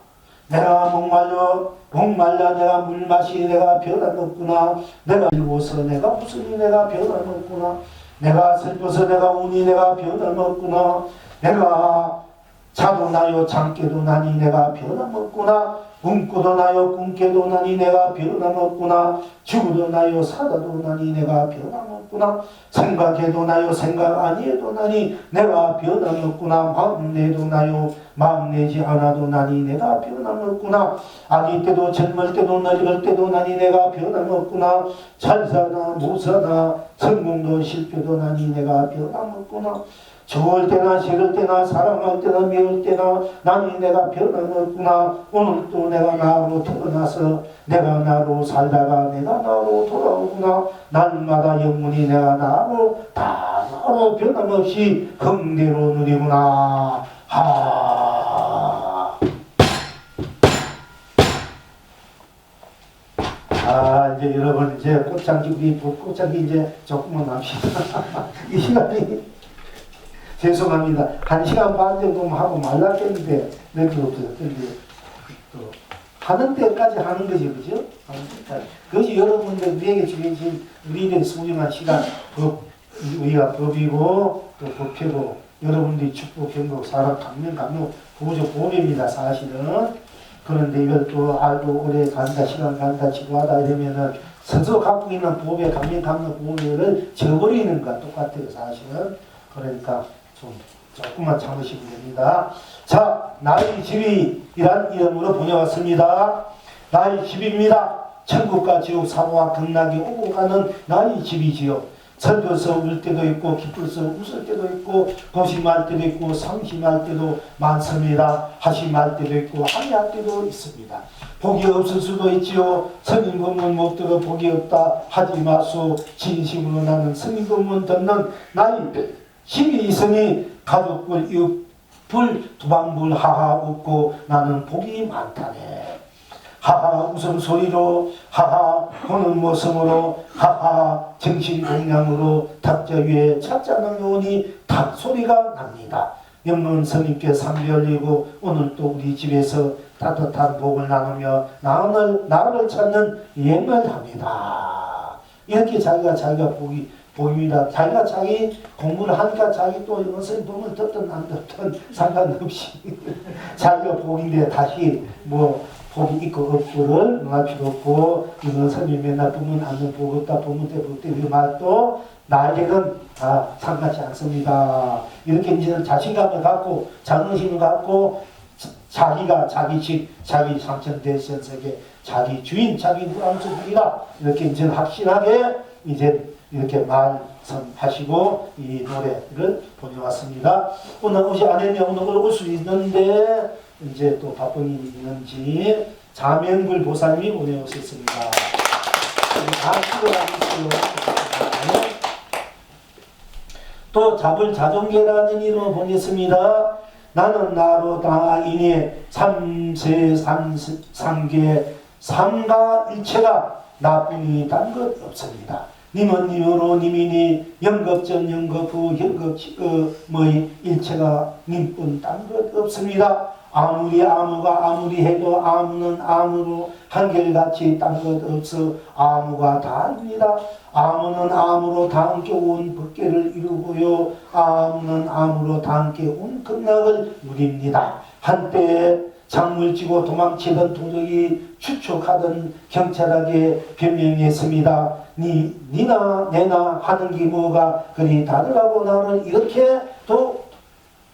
내가 목말라 내가 물마시 내가 변함없구나 내가 즐거워서 내가 웃으니 내가 변함없구나 내가 슬퍼서 내가 우니 내가 변함없구나 내가 자도 나요 잠깨도 나니 내가 변함없구나. 꿈꾸도 나요 꿈깨도 나니 내가 변함없구나. 죽어도 나요 살아도 나니 내가 변함없구나. 생각해도 나요 생각 아니해도 나니 내가 변함없구나. 마음 내도 나요 마음 내지 않아도 나니 내가 변함없구나. 아기 때도 젊을 때도 늙을 때도 나니 내가 변함없구나. 잘 사나 못 사나 성공도 실패도 나니 내가 변함없구나. 좋을 때나 싫을 때나 사랑할 때나 미울 때나 나니 내가 변함없구나. 오늘도 내가 나로 태어나서 내가 나로 살다가 내가 나로 돌아오구나. 날마다 영문이 내가 나로 다 나로 변함없이 긍대로 누리구나. 이제 여러분 이제 꽃향기 우리 꽃향기 이제 조금만 납시다. 이 시간이 죄송합니다. 1시간 반 정도만 하고 말랐겠는데 몇개 없어요. 근데 또 하는 때까지 하는 거지, 그죠? 하는 때까지. 그것이 여러분들 우리에게 주신 우리에게 소중한 시간, 우리가 법이고 또 법회고 여러분들이 축복, 경복, 사랑, 감명, 구조, 보배입니다. 사실은. 그런데 이걸 또 알고 오래 간다, 시간 간다, 지루하다 이러면은 스스로 갖고 있는 보배, 감명, 보배를 저버리는 것과 똑같아요. 사실은. 그러니까 조금만 참으시면 됩니다. 자, 나의 집이란 이름으로 번역했습니다. 나의 집입니다. 천국과 지옥, 사고와 극락이 오고 가는 나의 집이지요. 슬퍼서 울 때도 있고 기뻐서 웃을 때도 있고 고심할 때도 있고 상심할 때도 많습니다. 하심할 때도 있고 항의할 때도 있습니다. 복이 없을 수도 있지요. 성인 법문 못 들어 복이 없다 하지 마소. 진심으로 나는 성인 법문 듣는 나의 힘이 있으니 가족불 이웃불 두방불 하하 웃고 나는 복이 많다네. 하하 웃음소리로 하하 보는 모습으로 하하 정신공양으로 탁자 위에 찻잔을 놓으니 탁 소리가 납니다. 영문 스님께 상비 올리고 오늘 또 우리 집에서 따뜻한 복을 나누며 나를 찾는 여행을 합니다. 이렇게 자기가 복입니다. 자기가 자기 공부를 하니까 자기 또 선생님 보면 듣든 안 듣든 상관없이 자기가 복인데 다시 복이 있고 없고를 응할 필요 없고 이건 선생님 맨날 보면 안는 복 없다 보면 때 이 말도 나에게는 상관치 않습니다. 이렇게 이제 자신감을 갖고 자긍심을 갖고 자기가 자기 집, 자기 상천대천세계, 자기 주인, 자기 무랑수이다 이렇게 이제 확실하게 이제 이렇게 말씀하시고 이 노래를 보내왔습니다. 오늘 옷이 안 했냐 오늘 올 수 있는데 이제 또 바쁜 일이 있는지 자명굴 보살님이 보내오셨습니다. 또 잡을 자존계라는 이름을 보냈습니다. 나는 나로 다이니 삼세 삼계 삼가 일체가 나뿐이 단 것 없습니다. 님은 님으로 님이니 영겁전 영겁후 영겁지의 일체가 님뿐 딴 것 없습니다. 아무가 아무리 해도 아무는 아무로 한결같이 딴 것 없어 아무가 다입니다. 아무는 아무로 다 함께 온 법계를 이루고요. 아무는 아무로 다 함께 온 극락을 누립니다. 한때 장물 찌고 도망치던 도적이 추측하던 경찰에게 변명했습니다. 니나 내나 하는 게 뭐가 그리 다르라고 나를 이렇게 또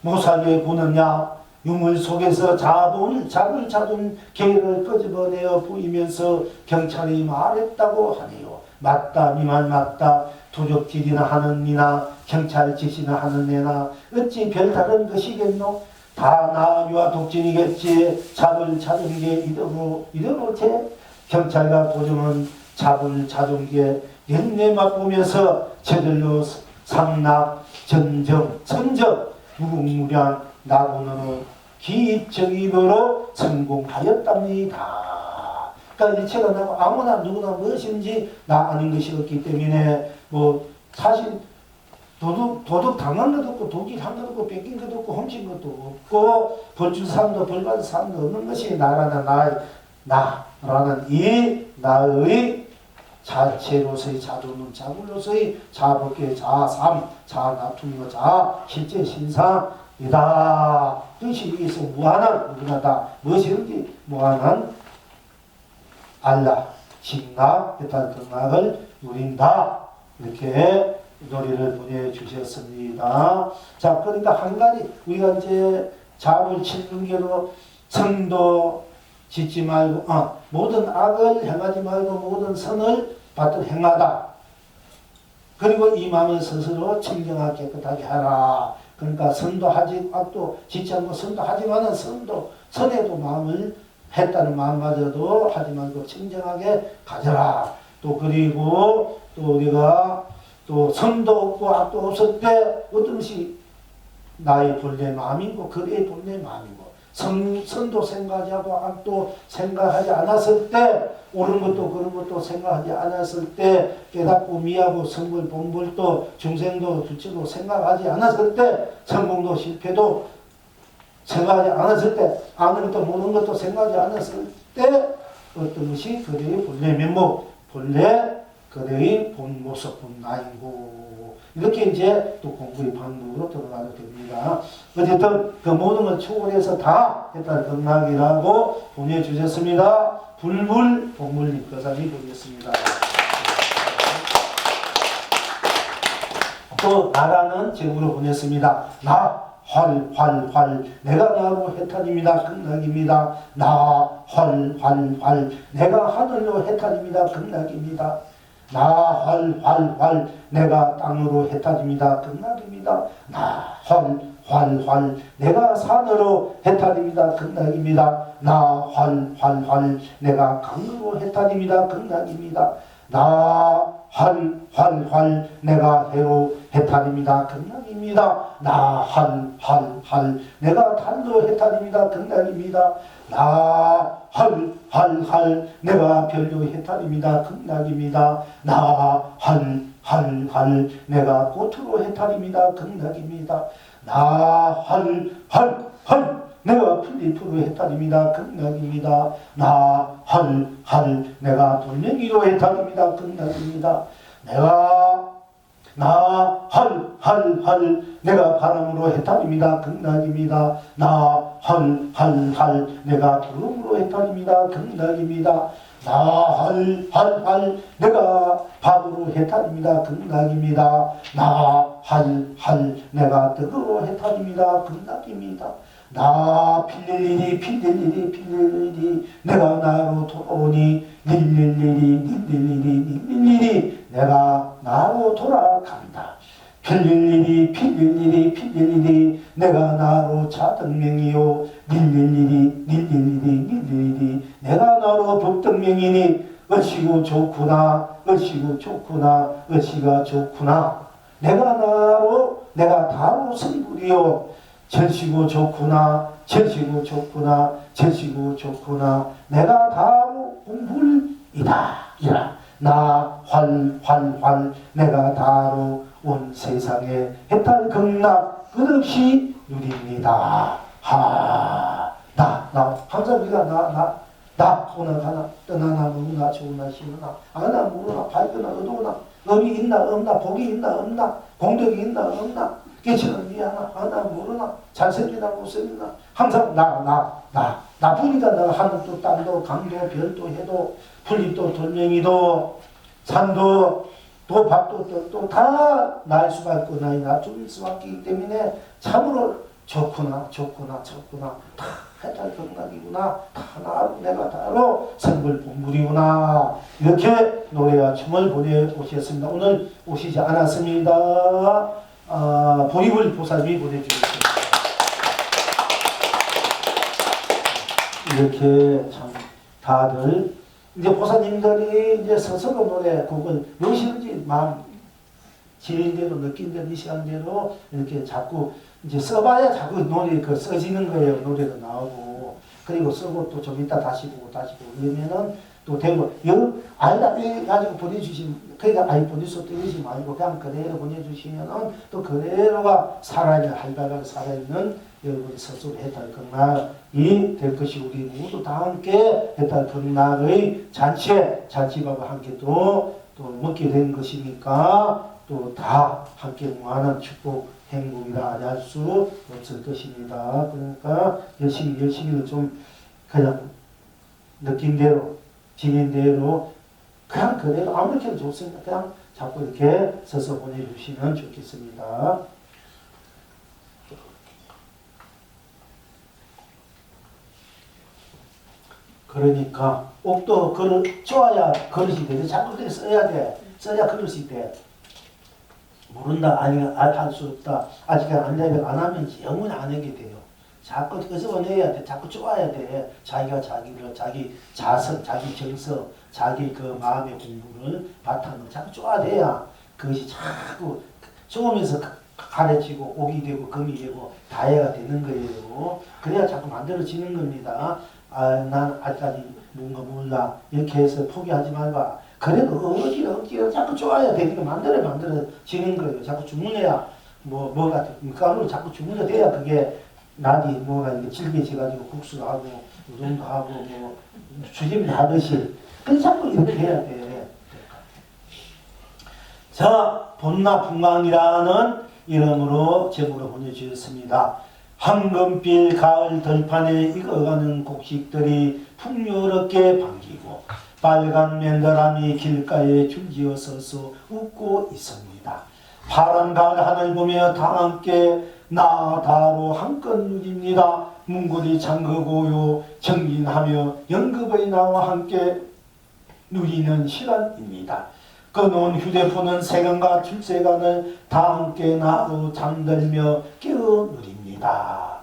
못살게 구느냐. 유물 속에서 잡을 잡은 개를 끄집어내어 보이면서 경찰이 말했다고 하네요. 맞다, 니 말 맞다. 도적질이나 하는 니나 경찰 짓이나 하는 내나 어찌 별다른 것이겠노? 다 나미와 독진이겠지. 잡을 찾은 게 이대로 제 경찰과 도적은 잡을 찾은 게 연내 맛보면서 저절로 상납, 전정, 선정, 무궁무량 나고는 기입적입으로 성공하였답니다. 그러니까 일체가 나고 아무나 누구나 무엇인지 나 아닌 것이 없기 때문에 사실 도둑 당한 것도 없고 독일한 것도 없고 뺏긴 것도 없고 훔친 것도 없고 벌준 사람도 벌받은 사람도 없는 것이 나라는 이 나의 자체로서의 자도는 자굴로서의 자복계 자삼 자나툼이고 자 실제 신상 이다. 뜻이 여기서 무한한 누구나 다 무엇이든지 무한한 알라 직락 해탈 극락을 누린다. 이렇게 노래를 보내주셨습니다. 자, 그러니까 한 가지 우리가 이제 잡을 7분계로 선도 짓지 말고 모든 악을 행하지 말고 모든 선을 받들 행하다. 그리고 이 마음을 스스로 청정하게 깨끗하게 하라. 그러니까 선도 하지 악도 짓지 않고 선도 하지만은 선에도 마음을 했다는 마음마저도 하지 말고 청정하게 가져라. 또 그리고 또 우리가 또 선도 없고 악도 없을 때 어떤 것이 나의 본래 마음이고 그의 본래 마음이고 선도 생각하지 않고 악도 생각하지 않았을 때 옳은 것도 그런 것도 생각하지 않았을 때 깨닫고 미하고 성불 본불도 중생도 두치도 생각하지 않았을 때 성공도 실패도 생각하지 않았을 때 아는 것도 모르는 것도 생각하지 않았을 때 어떤 것이 그대의 본래 면목 본래 그대의 본 모습 본 나이고 이렇게 이제 또 공부의 방법으로 들어가게 됩니다. 어쨌든 그 모든 걸 초월해서 다 일단 극락이라고 보내주셨습니다. 불불 본물님 거사님 보냈습니다. 또 나라는 제목으로 보냈습니다. 나 활 내가 나로 해탈입니다. 극락입니다. 나 활 내가 하늘로 해탈입니다. 극락입니다. 나 활 내가 땅으로 해탈입니다. 극락입니다. 나 활 내가 산으로 해탈입니다. 극락입니다. 나 활 내가 강으로 해탈입니다. 극락입니다. 나 활 내가 해로 해탈입니다. 극락입니다. 나 활 내가 달로 해탈입니다. 극락입니다. 나 활 내가 별로 해탈입니다. 극락입니다. 나 활 내가 꽃으로 해탈입니다. 극락입니다. 나 활 내가 풀잎으로 해탈입니다. 극락입니다. 나 활 내가 돌멩이로 해탈입니다. 극락입니다. 나 활 내가 바람으로 해탈입니다. 극락입니다. 나 활 내가 구름으로 해탈입니다. 극락입니다. 나 활 내가 밥으로 해탈입니다. 극락입니다. 나 활 내가 떡으로 해탈입니다. 극락입니다. 나 필릴일이 내가 나로 돌아오니 릴릴일이 내가 나로 돌아간다. 필릴일이 내가 나로 자등명이요 릴릴일이 내가 나로 법등명이니 어시고 좋구나 어시가 좋구나 내가 다로 성불이요 절시고 좋구나 내가 다로 공불이다. 나 활 내가 다로 온 세상에 해탈 극락 끝없이 누립니다. 나 항상 우리가 나 오나 가나 떠나나 먹나 좋으나 싫으나 아나 모르나 밝거나 어두우나 음이 있나 없나 복이 있나 없나 공덕이 있나 없나 깨치는 미하나 아나 모르나 잘생기나 못생기나 항상 나쁘니까 내가 하늘도 땅도 강도 별도 해도 풀잎도 돌멩이도 산도 또 밥도 떡도 다 나일 수가 있고 나의 놔둘 수밖에 있기 때문에 참으로 좋구나 다 해탈 극락이구나 다 내가 다로 성불 본물이구나 이렇게 노래와 춤을 보내오셨습니다. 오늘 오시지 않았습니다. 보리불 보살님이 보내주셨습니다. 이렇게 참 다들 이제 보살님들이 이제 스스로 노래곡을 무엇이든지 마음 지린대로 느낀대로 이 시간대로 이렇게 자꾸 이제 써봐야 자꾸 노래 써지는 거예요. 노래도 나오고 그리고 쓰고 또 좀 이따 다시 보고 이러면은 또 되고 알다 가지고 보내주시면 그러니까 보낼 수 없듯이 말고 그냥 그대로 보내주시면은 또 그대로가 활발하게 살아있는 여러분이 스스로 해탈 극락이 될 것이 우리 모두 다 함께 해탈 극락의 잔치밥과 함께 또 또 먹게 된 것이니까 또 다 함께 무한한 축복 행복이라 아니할 수 없을 것입니다. 그러니까 열심히 좀 그냥 느낌대로 지인대로 그냥 그대로 아무렇게나 좋습니다. 그냥 자꾸 이렇게 써서 보내주시면 좋겠습니다. 그러니까 옥도 좋아야 그릇이 되지. 자꾸 그렇게 써야 돼. 써야 그릇이 돼. 모른다, 아니 할 수 없다. 아직 안 하면 영원히 안 하게 돼요. 자꾸 끄집어내야 돼. 자꾸 좋아야 돼. 자기가 자기를, 자기 자성, 자기 정서, 자기 그 마음의 공부를 바탕으로 자꾸 좋아돼야 그것이 자꾸 좋으면서 가려지고 옥이 되고 금이 되고 다해가 되는 거예요. 그래야 자꾸 만들어지는 겁니다. 난 아직까지 뭔가 몰라. 이렇게 해서 포기하지 말고. 그래도 억지로 자꾸 좋아야 되니까 만들어지는 거예요. 자꾸 주문해야 뭐가 밀가루를 자꾸 주문해 돼야 그게 날이 뭐가 이렇게 질겨져가지고 국수도 하고 우동도 하고 뭐 주짐도 하듯이 그래서 자꾸 이렇게 해야 돼. 자, 봄나풍광이라는 이름으로 제목으로 보내주셨습니다. 황금빛 가을 들판에 익어가는 곡식들이 풍요롭게 반기고 빨간 맨다람이 길가에 줄지어 서서 웃고 있습니다. 파란 가을 하늘 보며 다 함께 나다로 한껏 누립니다. 문고리 잠그고요 정진하며 연급의 나와 함께 누리는 시간입니다. 꺼놓은 휴대폰은 세간과 출세간을 다 함께 나로 잠들며 깨어 누립니다.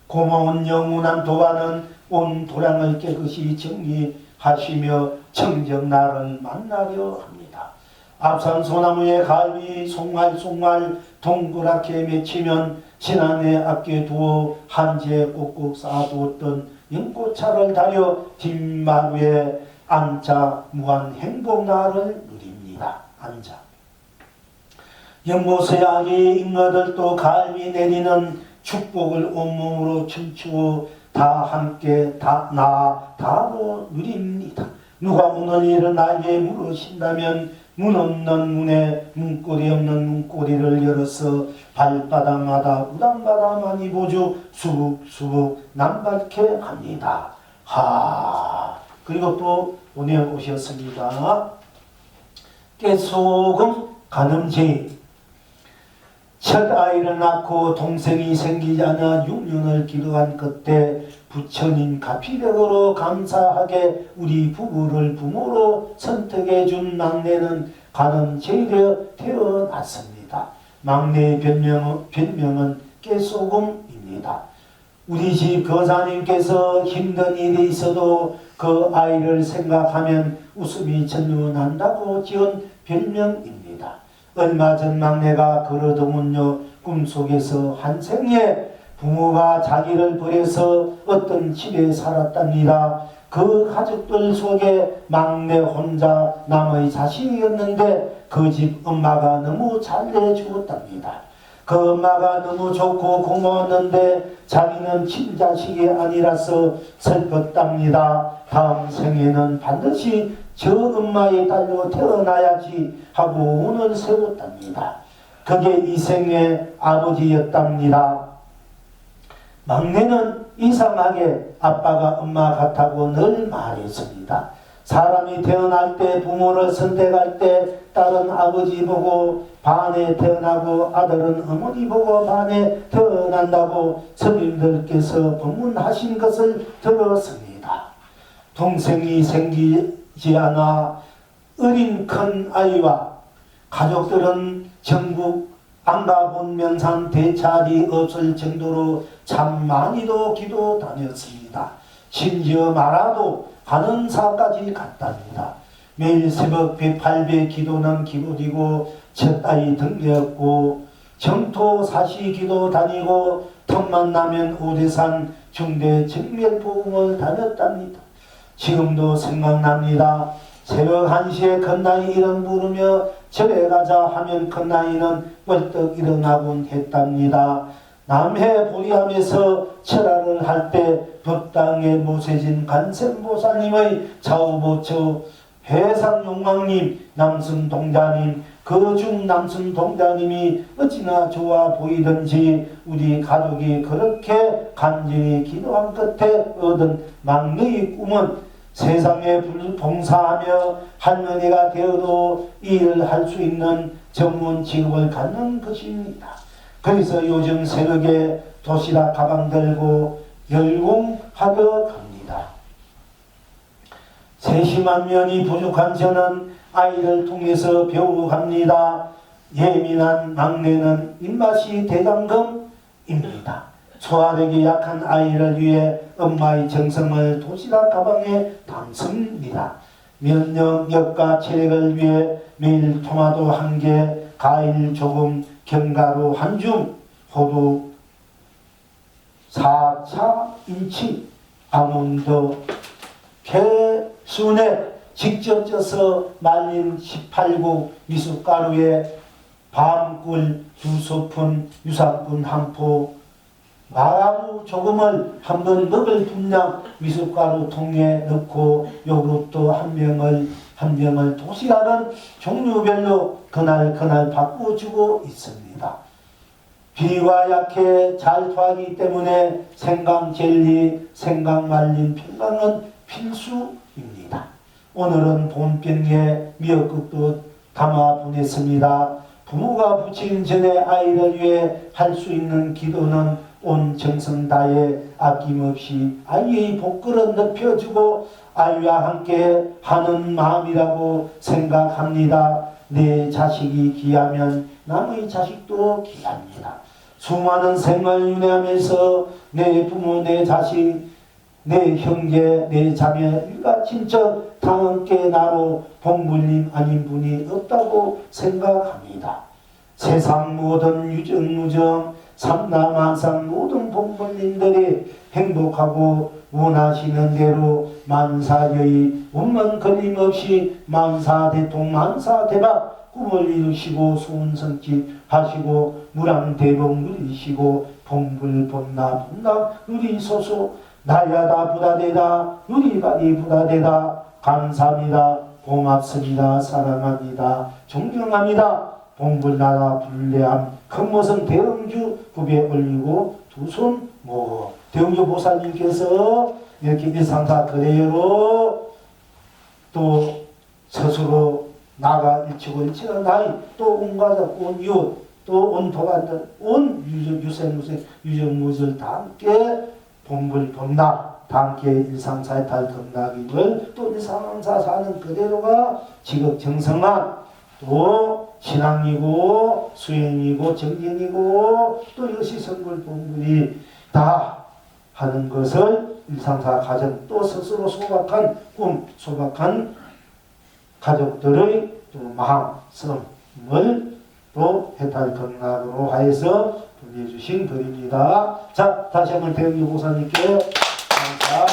고마운 영원한 도화는 온 도량을 깨끗이 정리하시며 청정날을 만나려 합니다. 앞산 소나무에 갈비 송알송알 동그랗게 맺히면 지난해 앞에 두어 한지에 꼭꼭 쌓아두었던 연꽃차를 다려 뒷마루에 앉아 무한 행복날을 누립니다. 앉아. 연못의 잉어들도 갈비 내리는 축복을 온몸으로 춤추어 다 함께 다로 누립니다. 누가 오늘 일을 나에게 물으신다면 문 없는 문에 문고리 없는 문고리를 열어서 발바닥마다 무당바다 많이 보주 수북수북 남밝게 합니다. 그리고 또 보내오셨습니다. 깨소금 간음쟁이. 첫 아이를 낳고 동생이 생기지 않아 6년을 기도한 그때 부처님 가피력으로 감사하게 우리 부부를 부모로 선택해 준 막내는 간음쟁이되어 태어났습니다. 막내의 별명은 깨소금입니다. 우리 집 거사님께서 힘든 일이 있어도 그 아이를 생각하면 웃음이 전혀 난다고 지은 별명입니다. 얼마 전 막내가 그러더군요. 꿈속에서 한 생에 부모가 자기를 버려서 어떤 집에 살았답니다. 그 가족들 속에 막내 혼자 남의 자식이었는데 그 집 엄마가 너무 잘해주었답니다. 그 엄마가 너무 좋고 고마웠는데 자기는 친자식이 아니라서 슬펐답니다. 다음 생에는 반드시 저 엄마의 딸로 태어나야지 하고 운을 세웠답니다. 그게 이 생의 아버지였답니다. 막내는 이상하게 아빠가 엄마 같다고 늘 말했습니다. 사람이 태어날 때 부모를 선택할 때 딸은 아버지 보고 반에 태어나고 아들은 어머니 보고 반에 태어난다고 스님들께서 법문하신 것을 들었습니다. 동생이 생기지 않아 어린 큰 아이와 가족들은 전국 안가본 면상 대찰이 없을 정도로 참 많이도 기도 다녔습니다. 심지어 말아도 간음사까지 갔답니다. 매일 새벽 108배 기도는 기도리고 첫 아이 등대었고 정토 사시 기도 다니고 틈만 나면 오대산 중대 정멸복음을 다녔답니다. 지금도 생각납니다. 새벽 1시에 큰나이 이름 부르며 절에 가자 하면 큰나이는 벌떡 일어나곤 했답니다. 남해 보리암에서 철화를 할 때 법당에 모세진 간센보살님의 좌우보처 해상용왕님, 남순동자님, 거중 남순동자님이 어찌나 좋아 보이던지 우리 가족이 그렇게 간절히 기도한 끝에 얻은 막내의 꿈은 세상에 봉사하며 할머니가 되어도 일을 할 수 있는 전문 직업을 갖는 것입니다. 그래서 요즘 새벽에 도시락 가방 들고 열공하러 갑니다. 세심한 면이 부족한 저는 아이를 통해서 배워갑니다. 예민한 막내는 입맛이 대장금입니다. 소화력이 약한 아이를 위해 엄마의 정성을 도시락 가방에 담습니다. 면역력과 체력을 위해 매일 토마토 1개, 과일 조금, 견과류 1줌, 호두 4인치, 아몬드, 개순에 직접 쪄서 말린 18국 미숫가루에 밤꿀 2스푼, 유산균 1포, 마라무 조금을 한번 먹을 분량 미숫가루 통에 넣고 요구르트 한 병을 도시락은 종류별로 그날 바꿔주고 있습니다. 비위가 약해 잘 토하기 때문에 생강 젤리, 생강 말린 평강은 필수입니다. 오늘은 봄병에 미역국도 담아 보냈습니다. 부모가 부침 전에 아이를 위해 할 수 있는 기도는 온 정성 다해 아낌없이 아이의 복그릇 넓혀주고 아이와 함께 하는 마음이라고 생각합니다. 내 자식이 귀하면 남의 자식도 귀합니다. 수많은 생을 윤회하면서 내 부모, 내 자식, 내 형제, 내 자매, 일가 친척 다 함께 나로 복물림 아닌 분이 없다고 생각합니다. 세상 모든 유정무정 삼라만상 모든 복물님들이 행복하고 원하시는 대로 만사여의 원만 걸림없이 만사대통 만사대박 꿈을 이루시고 소원성취 하시고 무량대복 누리시고 복불복나 누리소서. 나야다 부다되다 누리바리 부다되다. 감사합니다. 고맙습니다. 사랑합니다. 존경합니다. 봉불나라 불례함 큰모성 대흥주 굽에 올리고 두 손 모어. 대흥주 보살님께서 이렇게 일상사 그대로 또 스스로 나가 일치고 일치는 나이 또 온 가족 온 이웃 또 온 도반들 온 유생무생 유정무술 다 함께 봉불봉나 다 함께 일상사이탈 건나기를 또 일상사 사는 그대로가 지극정성한 또 신앙이고 수행이고 정진이고 또 이것이 성불봉불이 다 하는 것을 일상사 가정 또 스스로 소박한 꿈 소박한 가족들의 또 마음씀을 또 해탈 건강으로 하여서 보내주신 글입니다. 자, 다시 한번 대흥주 보살님께 감사.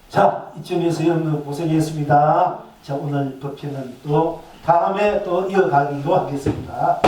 자, 이쯤에서 여러분 고생했습니다. 자, 오늘 법회는 또 다음에 또 이어가기로 하겠습니다.